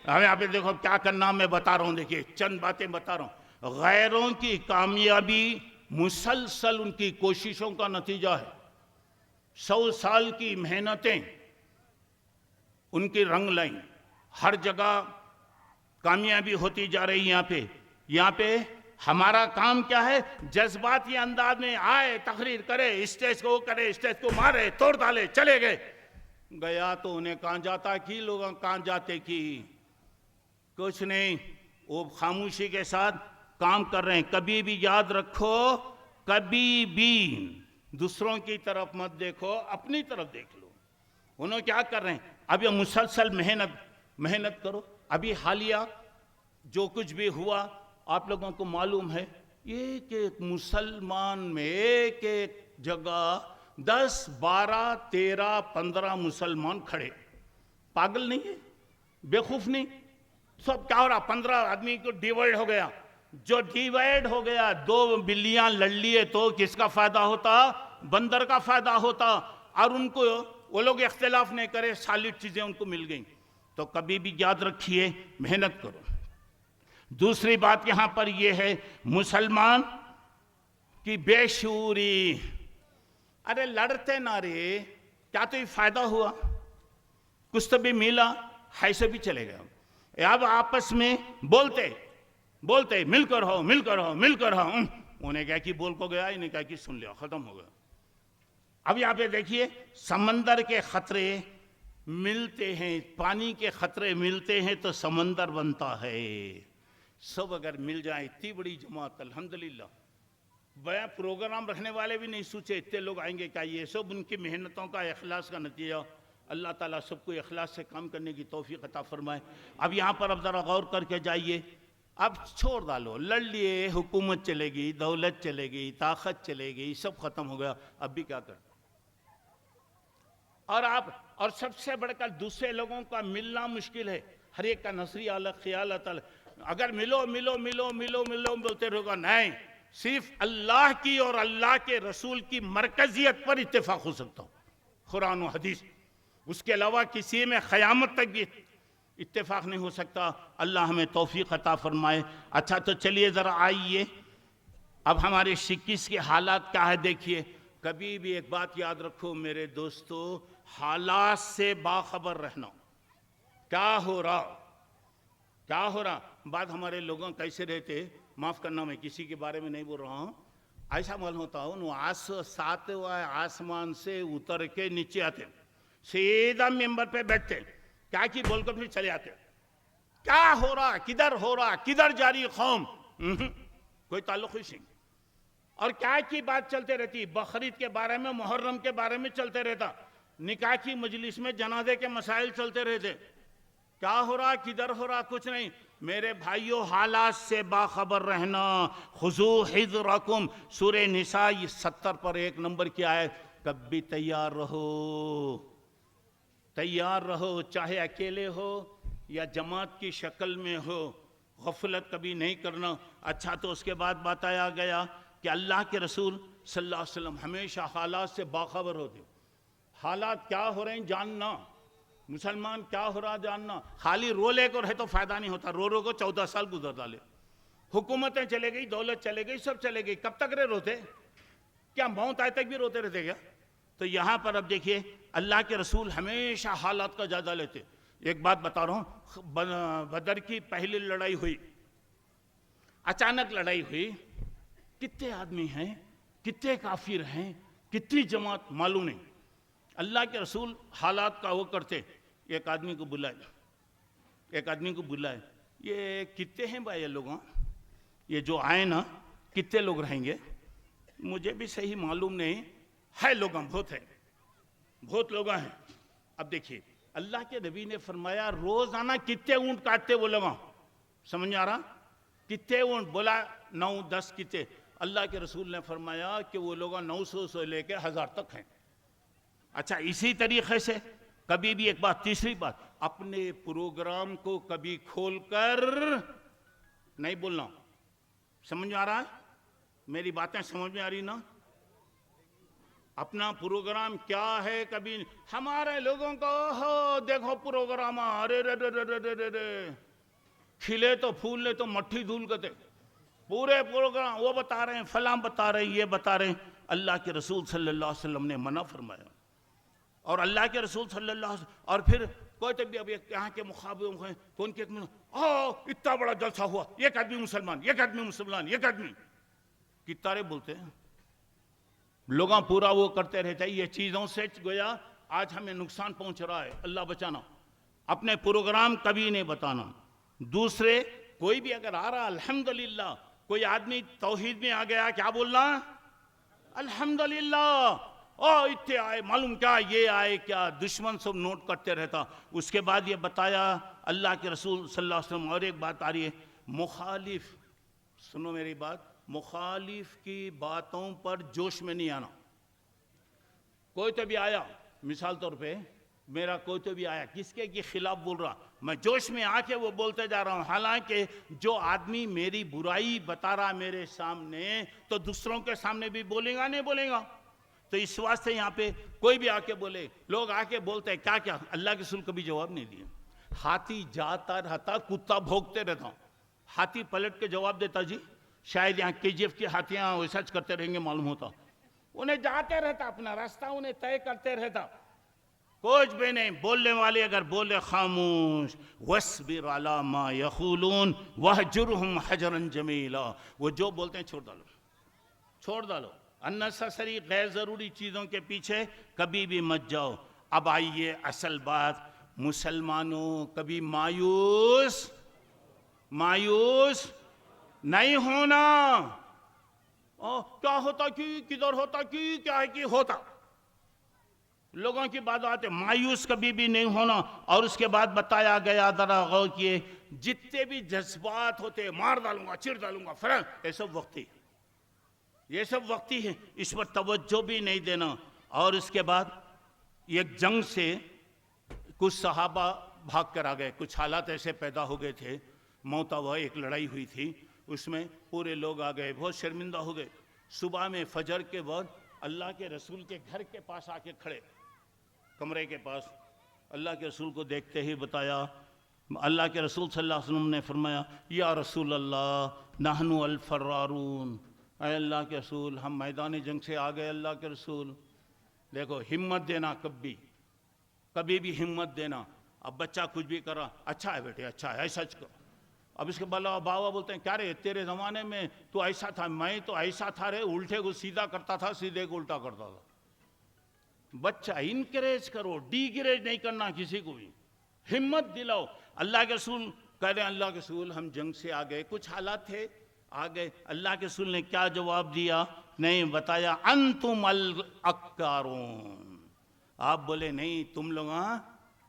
ہم یہاں پہ دیکھو کیا کرنا میں بتا رہا ہوں. دیکھیے چند باتیں بتا رہا ہوں. غیروں کی کامیابی مسلسل ان کی کوششوں کا نتیجہ ہے. 100 سال کی محنتیں ان کی رنگ لائیں، ہر جگہ کامیابی ہوتی جا رہی. یہاں پہ ہمارا کام کیا ہے؟ جذباتی انداز میں آئے، تقریر کرے، اسٹیج کو کرے، اسٹیج کو مارے، توڑ ڈالے، چلے گئے. گیا تو انہیں کہاں جاتا کی، لوگوں کہاں جاتے کی، کچھ نہیں. وہ خاموشی کے ساتھ کام کر رہے ہیں. کبھی بھی یاد رکھو، کبھی بھی دوسروں کی طرف مت دیکھو، اپنی طرف دیکھ لو. انہوں کیا کر رہے ہیں؟ اب یہ مسلسل محنت کرو. ابھی حالیہ جو کچھ بھی ہوا آپ لوگوں کو معلوم ہے. ایک ایک مسلمان میں ایک ایک جگہ 10 12 13 15 مسلمان کھڑے. پاگل نہیں ہے، بیوقوف نہیں. سب کیا ہو رہا؟ 15 آدمی کو ڈیوائیڈ ہو گیا. جو ڈیوائیڈ ہو گیا، 2 بلیاں لڑ لیے تو کس کا فائدہ ہوتا؟ بندر کا فائدہ ہوتا. اور ان کو وہ لوگ اختلاف نہیں کرے، سالڈ چیزیں ان کو مل گئیں. تو کبھی بھی یاد رکھیے محنت کرو. دوسری بات یہاں پر یہ ہے مسلمان کی بے شعوری. ارے لڑتے نہ رہے، کیا تو یہ فائدہ ہوا؟ کچھ تو بھی ملا، ایسے بھی چلے گئے. اب آپس میں بولتے مل کر ہو، مل کر ہو، مل کر ہو. انہیں کہا کہ بول کو گیا، انہیں کہا کہ سن لیا، ختم ہو گیا. اب یہاں پہ دیکھیے سمندر کے خطرے ملتے ہیں، پانی کے خطرے ملتے ہیں تو سمندر بنتا ہے. سب اگر مل جائیں، اتنی بڑی جماعت الحمدللہ. بیا پروگرام رکھنے والے بھی نہیں سوچے اتنے لوگ آئیں گے. کیا یہ سب ان کی محنتوں کا، اخلاص کا نتیجہ. اللہ تعالیٰ سب کو اخلاص سے کام کرنے کی توفیق عطا فرمائے. اب یہاں پر اب ذرا غور کر کے جائیے. اب چھوڑ ڈالو، لڑ لیے، حکومت چلے گی، دولت چلے گی، طاقت چلے گی، سب ختم ہو گیا. اب بھی کیا کرتے؟ اور سب سے بڑھ کر دوسرے لوگوں کا ملنا مشکل ہے. ہر ایک کا نظریہ الگ، خیالات الگ. اگر ملو ملو ملو ملو ملو بولتے رہو، نہیں، صرف اللہ کی اور اللہ کے رسول کی مرکزیت پر اتفاق ہو سکتا ہو، قرآن و حدیث. اس کے علاوہ کسی میں قیامت تک بھی اتفاق نہیں ہو سکتا. اللہ ہمیں توفیق عطا فرمائے. اچھا تو چلیے ذرا آئیے، اب ہمارے 21 کے حالات کیا ہے دیکھیے. کبھی بھی ایک بات یاد رکھو میرے دوستو، حالات سے باخبر رہنا. کیا ہو رہا؟ بعد ہمارے لوگوں کیسے رہتے؟ معاف کرنا، میں کسی کے بارے میں نہیں بول رہا ہوں. ایسا معلوم ہوتا ہوں ساتواں آسمان سے اتر کے نیچے آتے سیدھا ممبر پہ بیٹھتے کیا کی بول کر پھر چلے آتے کیا ہو رہا کدھر جاری قوم کوئی تعلق ہی نہیں اور کیا کی بات چلتے رہتی بقرعید کے بارے میں محرم کے بارے میں چلتے رہتا نکاح کی مجلس میں جنازے کے مسائل چلتے رہتے کیا ہو رہا کدھر ہو رہا کچھ نہیں میرے بھائیوں حالات سے باخبر رہنا خذو حذرکم سورہ نساء 70 پر 1 نمبر کی آیت کبھی تیار رہو چاہے اکیلے ہو یا جماعت کی شکل میں ہو غفلت کبھی نہیں کرنا اچھا تو اس کے بعد بتایا گیا کہ اللہ کے رسول صلی اللہ علیہ وسلم ہمیشہ حالات سے باخبر ہوتے حالات کیا ہو رہے ہیں جاننا مسلمان کیا ہو رہا جاننا خالی رو لے کر ہے تو فائدہ نہیں ہوتا رو کو 14 سال گزر ڈالے حکومتیں چلے گئی دولت چلے گئی سب چلے گئی کب تک روتے کیا موت آئے تک بھی روتے رہتے کیا تو یہاں پر اب دیکھیے اللہ کے رسول ہمیشہ حالات کا جائزہ لیتے ایک بات بتا رہا ہوں بدر کی پہلی لڑائی ہوئی اچانک لڑائی ہوئی کتنے آدمی ہیں کتنے کافر ہیں کتنی جماعت معلوم نہیں اللہ کے رسول حالات کا وہ کرتے ایک آدمی کو بلائے یہ کتنے ہیں بھائی یہ لوگ یہ جو آئے نا کتنے لوگ رہیں گے مجھے بھی صحیح معلوم نہیں ہے لوگ بہت لوگ ہیں اب دیکھیے اللہ کے نبی نے فرمایا روزانہ کتنے اونٹ کاٹتے وہ لوگ سمجھ میں آ رہا کتنے اونٹ بولا 9-10 کتنے اللہ کے رسول نے فرمایا کہ وہ لوگ 900 سے لے کے 1000 تک ہیں اچھا اسی طریقے سے کبھی بھی ایک بات تیسری بات اپنے پروگرام کو کبھی کھول کر نہیں بولنا سمجھ میں آ رہا ہے میری باتیں سمجھ میں آ رہی نا اپنا پروگرام کیا ہے کبھی ہمارے لوگوں کو ہو دیکھو پروگرام ارے کھلے تو پھول لے تو مٹھی دھول کرتے پورے پروگرام وہ بتا رہے ہیں فلاں بتا رہے ہیں یہ بتا رہے ہیں اللہ کے رسول صلی اللہ علیہ وسلم نے منع فرمایا اور اللہ کے رسول صلی اللہ علیہ وسلم اور پھر کوئی تب بھی اب یہاں کے مخابر ہیں کون کے اتنا بڑا جلسہ ہوا ایک آدمی مسلمان ایک آدمی کتارے بولتے ہیں لوگاں پورا وہ کرتے رہتے ہیں یہ چیزوں سے گویا آج ہمیں نقصان پہنچ رہا ہے اللہ بچانا اپنے پروگرام کبھی نہیں بتانا دوسرے کوئی بھی اگر آ رہا الحمدللہ کوئی آدمی توحید میں آ گیا کیا بولنا الحمدللہ اتنے آئے معلوم کیا یہ آئے کیا دشمن سب نوٹ کرتے رہتا اس کے بعد یہ بتایا اللہ کے رسول صلی اللہ علیہ وسلم اور ایک بات آ رہی ہے مخالف سنو میری بات مخالف کی باتوں پر جوش میں نہیں آنا کوئی تو بھی آیا مثال طور پہ میرا کوئی تو بھی آیا کس کے خلاف بول رہا میں جوش میں آ کے وہ بولتے جا رہا ہوں حالانکہ جو آدمی میری برائی بتا رہا میرے سامنے تو دوسروں کے سامنے بھی بولے گا نہیں بولے گا تو اس واسطے یہاں پہ کوئی بھی آ کے بولے لوگ آ کے بولتے ہیں کیا اللہ کے رسول کبھی جواب نہیں دیا ہاتھی جاتا رہتا کتا بھوکتے رہتا ہاتھی پلٹ کے جواب دیتا جی شاید یہاں KGF کی ہاتھیاں ریسرچ کرتے رہیں گے معلوم ہوتا انہیں جاتے رہتا اپنا راستہ انہیں طے کرتے رہتا کچھ بھی نہیں بولنے والے اگر بولے خاموش وَاصْبِرْ عَلَى مَا يَقُولُونَ وَاهْجُرْهُمْ حَجْرًا جَمِيلًا وہ جو بولتے ہیں چھوڑ ڈالو اننیسیسری غیر ضروری چیزوں کے پیچھے کبھی بھی مت جاؤ اب آئیے اصل بات مسلمانوں کبھی مایوس نہیں ہونا کیا ہوتا کہ کدھر ہوتا کہ کیا ہے کہ ہوتا لوگوں کی بات آتے مایوس کبھی بھی نہیں ہونا اور اس کے بعد بتایا گیا ذرا غور کیے جتنے بھی جذبات ہوتے مار ڈالوں گا چیر ڈالوں گا فرق یہ سب وقتی ہے اس پر توجہ بھی نہیں دینا اور اس کے بعد ایک جنگ سے کچھ صحابہ بھاگ کر آ گئے کچھ حالات ایسے پیدا ہو گئے تھے موتا ہوا ایک لڑائی ہوئی تھی اس میں پورے لوگ آ گئے بہت شرمندہ ہو گئے صبح میں فجر کے وقت اللہ کے رسول کے گھر کے پاس آ کے کھڑے کمرے کے پاس اللہ کے رسول کو دیکھتے ہی بتایا اللہ کے رسول صلی اللہ علیہ وسلم نے فرمایا یا رسول اللہ نحن الفرارون اے اللہ کے رسول ہم میدان جنگ سے آ گئے اللہ کے رسول دیکھو ہمت دینا کبھی بھی ہمت دینا اب بچہ کچھ بھی کرا اچھا ہے بیٹے اچھا ہے ایسا کرو اب اس کے بابا بولتے ہیں کیا رے تیرے زمانے میں تو ایسا تھا، میں تو ایسا تھا رے، الٹے کو سیدھا کرتا تھا، سیدھے کو الٹا کرتا تھا۔ بچہ انکریج کرو، ڈی گریج نہیں کرنا کسی کو بھی، ہمت دلاؤ۔ اللہ کے رسول کہہ رہے ہیں اللہ کے رسول ہم جنگ سے آ گئے، کچھ حالات تھے آ گئے، اللہ کے رسول نے کیا جواب دیا؟ نہیں بتایا، انتم الاکارون، آپ بولے نہیں تم لوگ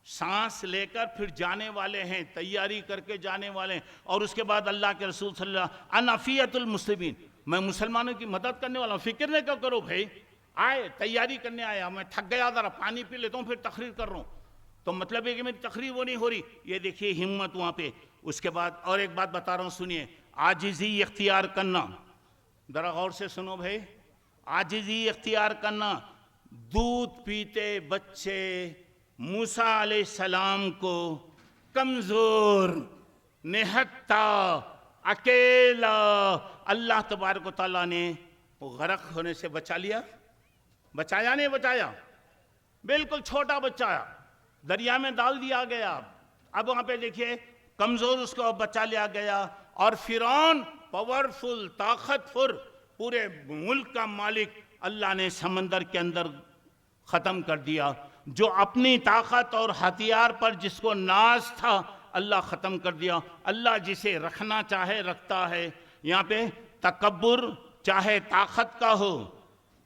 سانس لے کر پھر جانے والے ہیں، تیاری کر کے جانے والے ہیں۔ اور اس کے بعد اللہ کے رسول صلی اللہ علیہ وسلم انفیت المسلمین، میں مسلمانوں کی مدد کرنے والا ہوں، فکر نہیں کرو بھائی، آئے تیاری کرنے آیا، میں تھک گیا ذرا پانی پی لیتا ہوں پھر تقریر کر رہا ہوں، تو مطلب ہے کہ میری تقریر وہ نہیں ہو رہی، یہ دیکھیے ہمت وہاں پہ۔ اس کے بعد اور ایک بات بتا رہا ہوں سنیے، عاجزی اختیار کرنا، ذرا غور سے سنو بھائی، عاجزی اختیار کرنا۔ دودھ پیتے بچے موسیٰ علیہ السلام کو کمزور، نہتا، اکیلا اللہ تبارک و تعالیٰ نے غرق ہونے سے بچا لیا، بچایا نہیں بچایا؟ بالکل چھوٹا بچہ دریا میں ڈال دیا گیا، اب وہاں پہ دیکھیے کمزور اس کو بچا لیا گیا، اور فرعون پاورفل، طاقتور، پورے ملک کا مالک اللہ نے سمندر کے اندر ختم کر دیا۔ جو اپنی طاقت اور ہتھیار پر جس کو ناز تھا اللہ ختم کر دیا۔ اللہ جسے رکھنا چاہے رکھتا ہے۔ یہاں پہ تکبر چاہے طاقت کا ہو،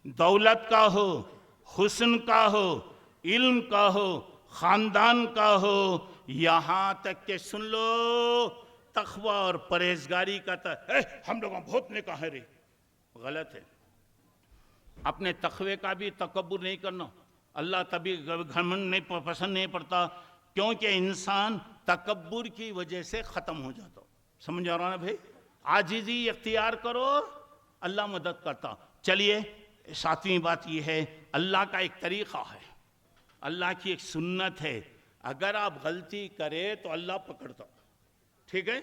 دولت کا ہو، حسن کا ہو، علم کا ہو، خاندان کا ہو، یہاں تک کہ سن لو تقوی اور پرہیزگاری کا ہم لوگوں بہت نیک ہیں رے، غلط ہے۔ اپنے تقوی کا بھی تکبر نہیں کرنا، اللہ تبھی گھمنڈ نہیں پسند نہیں پڑتا، کیونکہ انسان تکبر کی وجہ سے ختم ہو جاتا۔ سمجھ آ رہا نا بھائی؟ عاجزی اختیار کرو، اللہ مدد کرتا۔ چلیے ساتویں بات یہ ہے، اللہ کا ایک طریقہ ہے، اللہ کی ایک سنت ہے، اگر آپ غلطی کرے تو اللہ پکڑتا، ٹھیک ہے؟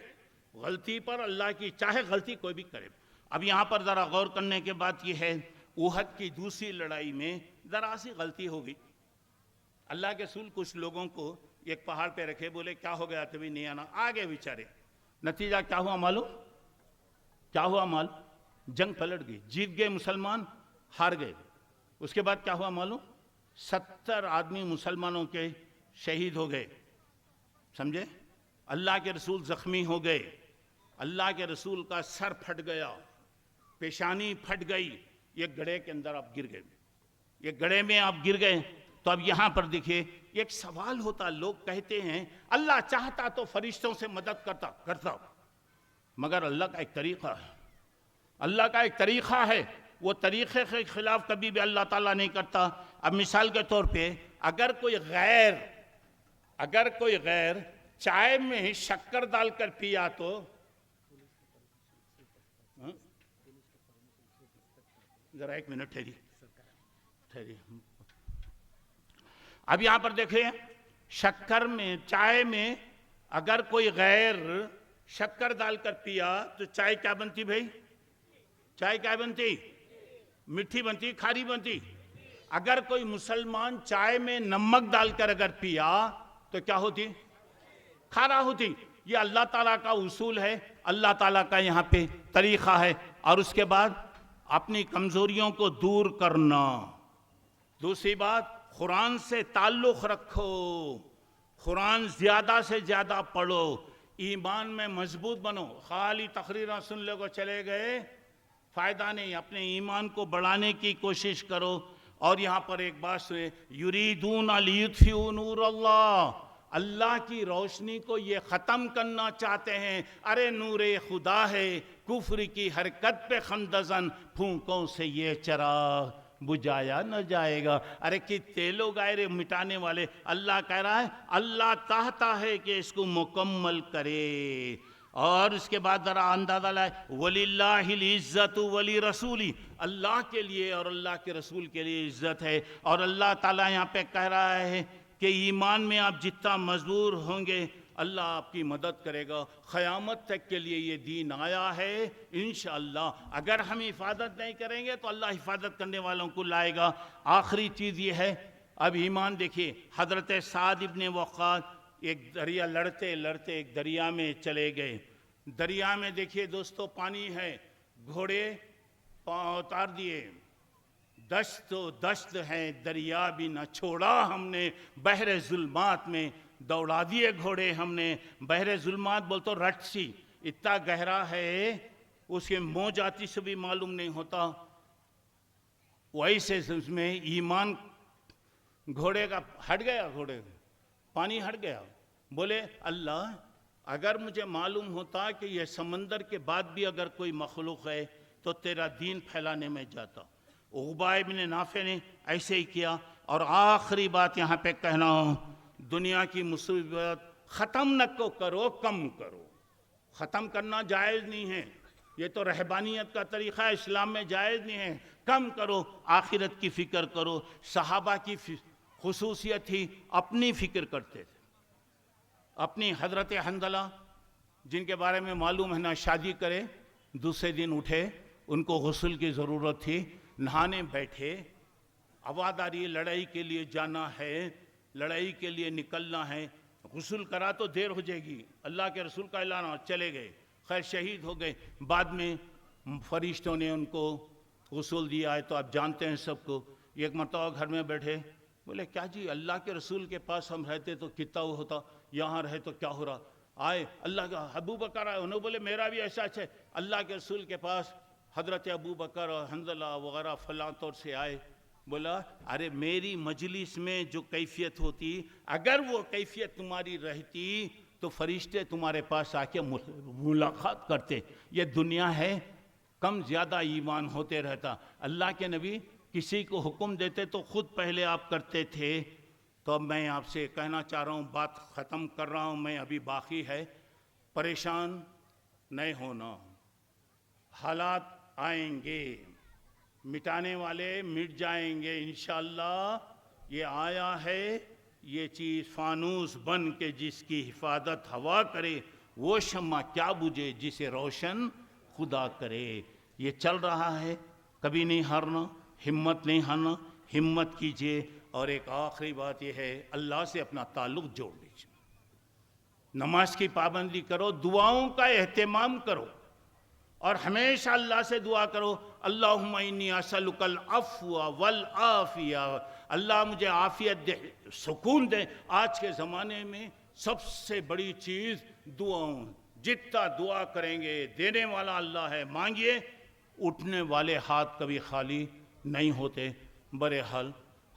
غلطی پر اللہ کی، چاہے غلطی کوئی بھی کرے۔ اب یہاں پر ذرا غور کرنے کے بات یہ ہے، احد کی دوسری لڑائی میں ذرا سی غلطی ہو گئی، اللہ کے رسول کچھ لوگوں کو ایک پہاڑ پہ رکھے، بولے کیا ہو گیا تبھی نہیں آنا، آگے بیچارے، نتیجہ کیا ہوا معلوم؟ کیا ہوا معلوم؟ جنگ پلٹ گئی، جیت گئے مسلمان، ہار گئے۔ اس کے بعد کیا ہوا معلوم؟ 70 آدمی مسلمانوں کے شہید ہو گئے، سمجھے؟ اللہ کے رسول زخمی ہو گئے، اللہ کے رسول کا سر پھٹ گیا، پیشانی پھٹ گئی، یہ گڑھے کے اندر آپ گر گئے، یہ گڑھے میں آپ گر گئے۔ تو اب یہاں پر دیکھیے ایک سوال ہوتا، لوگ کہتے ہیں اللہ چاہتا تو فرشتوں سے مدد کرتا، مگر اللہ کا ایک طریقہ ہے، اللہ کا ایک طریقہ ہے، وہ طریقے کے خلاف کبھی بھی اللہ تعالیٰ نہیں کرتا۔ اب مثال کے طور پہ اگر کوئی غیر چائے میں شکر ڈال کر پیا تو ذرا ایک منٹ ٹھہری، اب یہاں پر دیکھیں شکر میں، چائے میں اگر کوئی غیر شکر ڈال کر پیا تو چائے کیا بنتی بھائی؟ چائے کیا بنتی؟ میٹھی بنتی، کھاری بنتی۔ اگر کوئی مسلمان چائے میں نمک ڈال کر اگر پیا تو کیا ہوتی؟ کھارا ہوتی۔ یہ اللہ تعالیٰ کا اصول ہے، اللہ تعالیٰ کا یہاں پہ طریقہ ہے۔ اور اس کے بعد اپنی کمزوریوں کو دور کرنا۔ دوسری بات، قرآن سے تعلق رکھو، قرآن زیادہ سے زیادہ پڑھو، ایمان میں مضبوط بنو۔ خالی تقریریں سن لے کو چلے گئے فائدہ نہیں، اپنے ایمان کو بڑھانے کی کوشش کرو۔ اور یہاں پر ایک بات سنیں، یریدون لیطفئوا نور اللہ، اللہ کی روشنی کو یہ ختم کرنا چاہتے ہیں۔ ارے نور خدا ہے، کفر کی حرکت پہ خندزن، پھونکوں سے یہ چراغ بجھایا نہ جائے گا۔ ارے کتنے لوگ آئے مٹانے والے، اللہ کہہ رہا ہے اللہ چاہتا ہے کہ اس کو مکمل کرے۔ اور اس کے بعد ذرا اندازہ لائے، وَلِلَّهِ الْعِزَّةُ وَلِرَسُولِهِ، اللہ کے لیے اور اللہ کے رسول کے لیے عزت ہے۔ اور اللہ تعالیٰ یہاں پہ کہہ رہا ہے کہ ایمان میں آپ جتنا مضبوط ہوں گے اللہ آپ کی مدد کرے گا۔ قیامت تک کے لیے یہ دین آیا ہے انشاءاللہ۔ اگر ہم حفاظت نہیں کریں گے تو اللہ حفاظت کرنے والوں کو لائے گا۔ آخری چیز یہ ہے، اب ایمان دیکھیے، حضرت سعد ابن وقاص ایک دریا لڑتے لڑتے ایک دریا میں چلے گئے، دریا میں دیکھیے دوستو پانی ہے، گھوڑے پاؤں اتار دیے، دشت و دشت ہے دریا بھی نہ چھوڑا ہم نے، بحر ظلمات میں دوڑا دیے گھوڑے ہم نے۔ بحر ظلمات بول تو رٹ سی، اتنا گہرا ہے اس کے منہ جاتی سے بھی معلوم نہیں ہوتا، ویسے اس میں ایمان گھوڑے کا ہٹ گیا، گھوڑے پانی ہٹ گیا۔ بولے اللہ اگر مجھے معلوم ہوتا کہ یہ سمندر کے بعد بھی اگر کوئی مخلوق ہے تو تیرا دین پھیلانے میں جاتا۔ عقبہ ابن نافع نے ایسے ہی کیا۔ اور آخری بات یہاں پہ کہنا ہوں، دنیا کی مصیبت ختم نہ کرو، کم کرو۔ ختم کرنا جائز نہیں ہے، یہ تو رہبانیت کا طریقہ ہے، اسلام میں جائز نہیں ہے۔ کم کرو، آخرت کی فکر کرو۔ صحابہ کی خصوصیت ہی اپنی فکر کرتے تھے، اپنی۔ حضرت حنظلہ جن کے بارے میں معلوم ہے نا، شادی کرے دوسرے دن اٹھے، ان کو غسل کی ضرورت تھی، نہانے بیٹھے، ہواداری لڑائی کے لیے جانا ہے، لڑائی کے لیے نکلنا ہے، غسل کرا تو دیر ہو جائے گی، اللہ کے رسول کا اعلان، چلے گئے، خیر شہید ہو گئے۔ بعد میں فرشتوں نے ان کو غسل دیا ہے تو آپ جانتے ہیں سب کو۔ ایک مرتبہ گھر میں بیٹھے، بولے کیا جی اللہ کے رسول کے پاس ہم رہتے تو کتنا وہ ہوتا، یہاں رہے تو کیا ہو رہا۔ آئے اللہ کا ابو بکر آئے، انہوں بولے میرا بھی ایسا ہے، اللہ کے رسول کے پاس حضرت ابو بکر اور حنظلہ وغیرہ فلاں طور سے آئے۔ بولا ارے میری مجلس میں جو کیفیت ہوتی، اگر وہ کیفیت تمہاری رہتی تو فرشتے تمہارے پاس آ کے ملاقات کرتے۔ یہ دنیا ہے، کم زیادہ ایمان ہوتے رہتا۔ اللہ کے نبی کسی کو حکم دیتے تو خود پہلے آپ کرتے تھے۔ تو اب میں آپ سے کہنا چاہ رہا ہوں، بات ختم کر رہا ہوں میں، ابھی باقی ہے۔ پریشان نہیں ہونا، حالات آئیں گے، مٹانے والے مٹ جائیں گے انشاءاللہ۔ یہ آیا ہے، یہ چیز فانوس بن کے جس کی حفاظت ہوا کرے، وہ شمع کیا بجھے جسے روشن خدا کرے۔ یہ چل رہا ہے، کبھی نہیں ہارنا، ہمت نہیں ہارنا، ہمت کیجئے۔ اور ایک آخری بات یہ ہے، اللہ سے اپنا تعلق جوڑ لیجئے، نماز کی پابندی کرو، دعاؤں کا اہتمام کرو، اور ہمیشہ اللہ سے دعا کرو، اللہم انی اسألک العفو والعافیہ، اللہ مجھے عافیت دے، سکون دے۔ آج کے زمانے میں سب سے بڑی چیز دعاؤں، جتنا دعا کریں گے دینے والا اللہ ہے، مانگیے۔ اٹھنے والے ہاتھ کبھی خالی نہیں ہوتے۔ بہرحال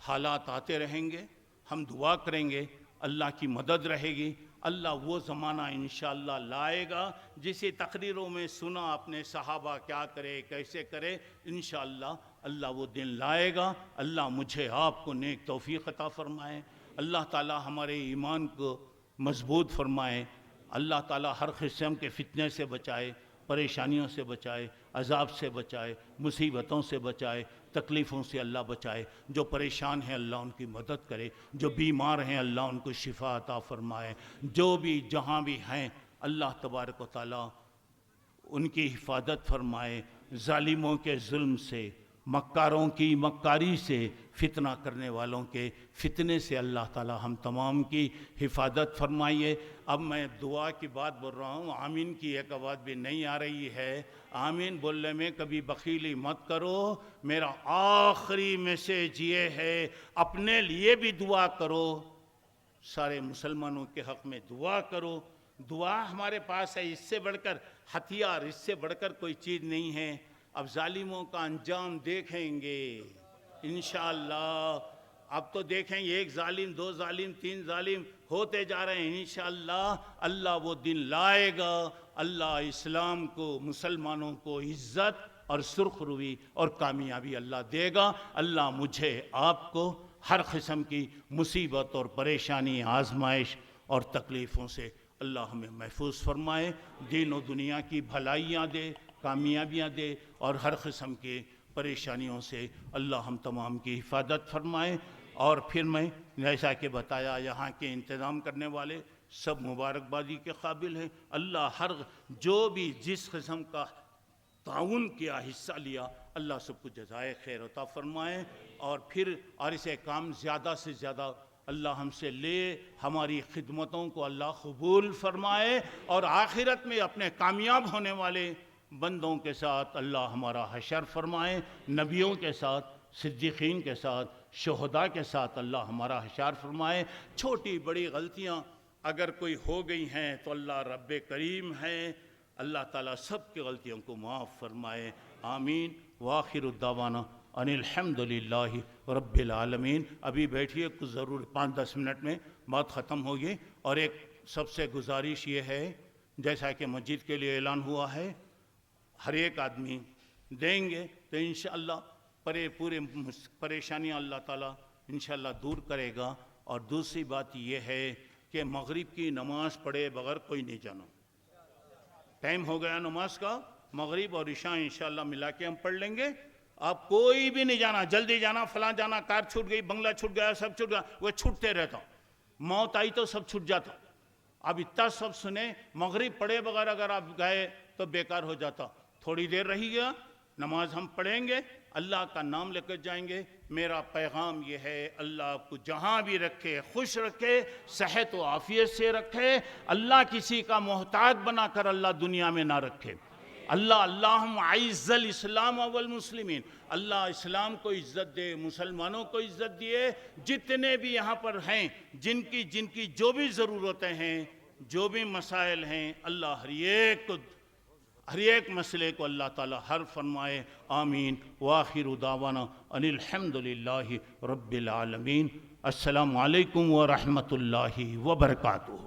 حالات آتے رہیں گے، ہم دعا کریں گے، اللہ کی مدد رہے گی۔ اللہ وہ زمانہ انشاءاللہ لائے گا جسے تقریروں میں سنا آپ نے، صحابہ کیا کرے کیسے کرے، انشاءاللہ اللہ وہ دن لائے گا۔ اللہ مجھے آپ کو نیک توفیق عطا فرمائے، اللہ تعالی ہمارے ایمان کو مضبوط فرمائے، اللہ تعالی ہر قسم کے فتنے سے بچائے، پریشانیوں سے بچائے، عذاب سے بچائے، مصیبتوں سے بچائے، تکلیفوں سے اللہ بچائے۔ جو پریشان ہیں اللہ ان کی مدد کرے، جو بیمار ہیں اللہ ان کو شفا عطا فرمائے، جو بھی جہاں بھی ہیں اللہ تبارک و تعالی ان کی حفاظت فرمائے، ظالموں کے ظلم سے، مکاروں کی مکاری سے، فتنہ کرنے والوں کے فتنے سے اللہ تعالی ہم تمام کی حفاظت فرمائیے۔ اب میں دعا کی بات بول رہا ہوں، آمین کی ایک آواز بھی نہیں آ رہی ہے۔ آمین بولنے میں کبھی بخیلی مت کرو۔ میرا آخری میسیج یہ ہے، اپنے لیے بھی دعا کرو، سارے مسلمانوں کے حق میں دعا کرو۔ دعا ہمارے پاس ہے، اس سے بڑھ کر ہتھیار، اس سے بڑھ کر کوئی چیز نہیں ہے۔ اب ظالموں کا انجام دیکھیں گے انشاءاللہ۔ اب تو دیکھیں گے، ایک ظالم، دو ظالم، تین ظالم ہوتے جا رہے ہیں، انشاءاللہ اللہ وہ دن لائے گا۔ اللہ اسلام کو، مسلمانوں کو عزت اور سرخ روی اور کامیابی اللہ دے گا۔ اللہ مجھے آپ کو ہر قسم کی مصیبت اور پریشانی، آزمائش اور تکلیفوں سے اللہ ہمیں محفوظ فرمائے، دین و دنیا کی بھلائیاں دے، کامیابیاں دے، اور ہر قسم کے پریشانیوں سے اللہ ہم تمام کی حفاظت فرمائے۔ اور پھر میں جیسا کہ بتایا، یہاں کے انتظام کرنے والے سب مبارکبادی کے قابل ہیں۔ اللہ ہر جو بھی جس قسم کا تعاون کیا، حصہ لیا، اللہ سب کو جزائے خیر عطا فرمائے، اور پھر اور اسے کام زیادہ سے زیادہ اللہ ہم سے لے، ہماری خدمتوں کو اللہ قبول فرمائے، اور آخرت میں اپنے کامیاب ہونے والے بندوں کے ساتھ اللہ ہمارا حشر فرمائے، نبیوں کے ساتھ، صدیقین کے ساتھ، شہداء کے ساتھ اللہ ہمارا حشر فرمائے۔ چھوٹی بڑی غلطیاں اگر کوئی ہو گئی ہیں تو اللہ رب کریم ہے، اللہ تعالیٰ سب کی غلطیوں کو معاف فرمائے، آمین۔ وآخر الدعوانا ان الحمدللہ رب العالمین۔ ابھی بیٹھیے، کچھ ضرور 5-10 منٹ میں بات ختم ہوگی، اور ایک سب سے گزارش یہ ہے، جیسا کہ مسجد کے لیے اعلان ہوا ہے، ہر ایک آدمی دیں گے تو انشاءاللہ پورے پریشانیاں اللہ تعالیٰ انشاءاللہ دور کرے گا۔ اور دوسری بات یہ ہے کہ مغرب کی نماز پڑھے بغیر کوئی نہیں جانا۔ ٹائم ہو گیا نماز کا، مغرب اور عشاء انشاءاللہ ملا کے ہم پڑھ لیں گے۔ آپ کوئی بھی نہیں جانا، جلدی جانا، فلاں جانا، کار چھوٹ گئی، بنگلہ چھوٹ گیا، سب چھوٹ گیا، وہ چھوٹتے رہتا، موت آئی تو سب چھوٹ جاتا۔ اب اتنا سب سنیں، مغرب پڑھے بغیر اگر آپ گئے تو بیکار ہو جاتا۔ تھوڑی دیر رہی گیا، نماز ہم پڑھیں گے، اللہ کا نام لے کر جائیں گے۔ میرا پیغام یہ ہے، اللہ آپ کو جہاں بھی رکھے، خوش رکھے، صحت و عافیت سے رکھے، اللہ کسی کا محتاج بنا کر اللہ دنیا میں نہ رکھے۔ اللہم اعز الاسلام والمسلمین، اللہ اسلام کو عزت دے، مسلمانوں کو عزت دیے، جتنے بھی یہاں پر ہیں، جن کی جو بھی ضرورتیں ہیں، جو بھی مسائل ہیں، اللہ ہر ایک مسئلے کو اللہ تعالیٰ حل فرمائے، آمین۔ وآخر دعوانا ان الحمدللہ رب العالمین۔ السلام علیکم ورحمۃ اللہ وبرکاتہ۔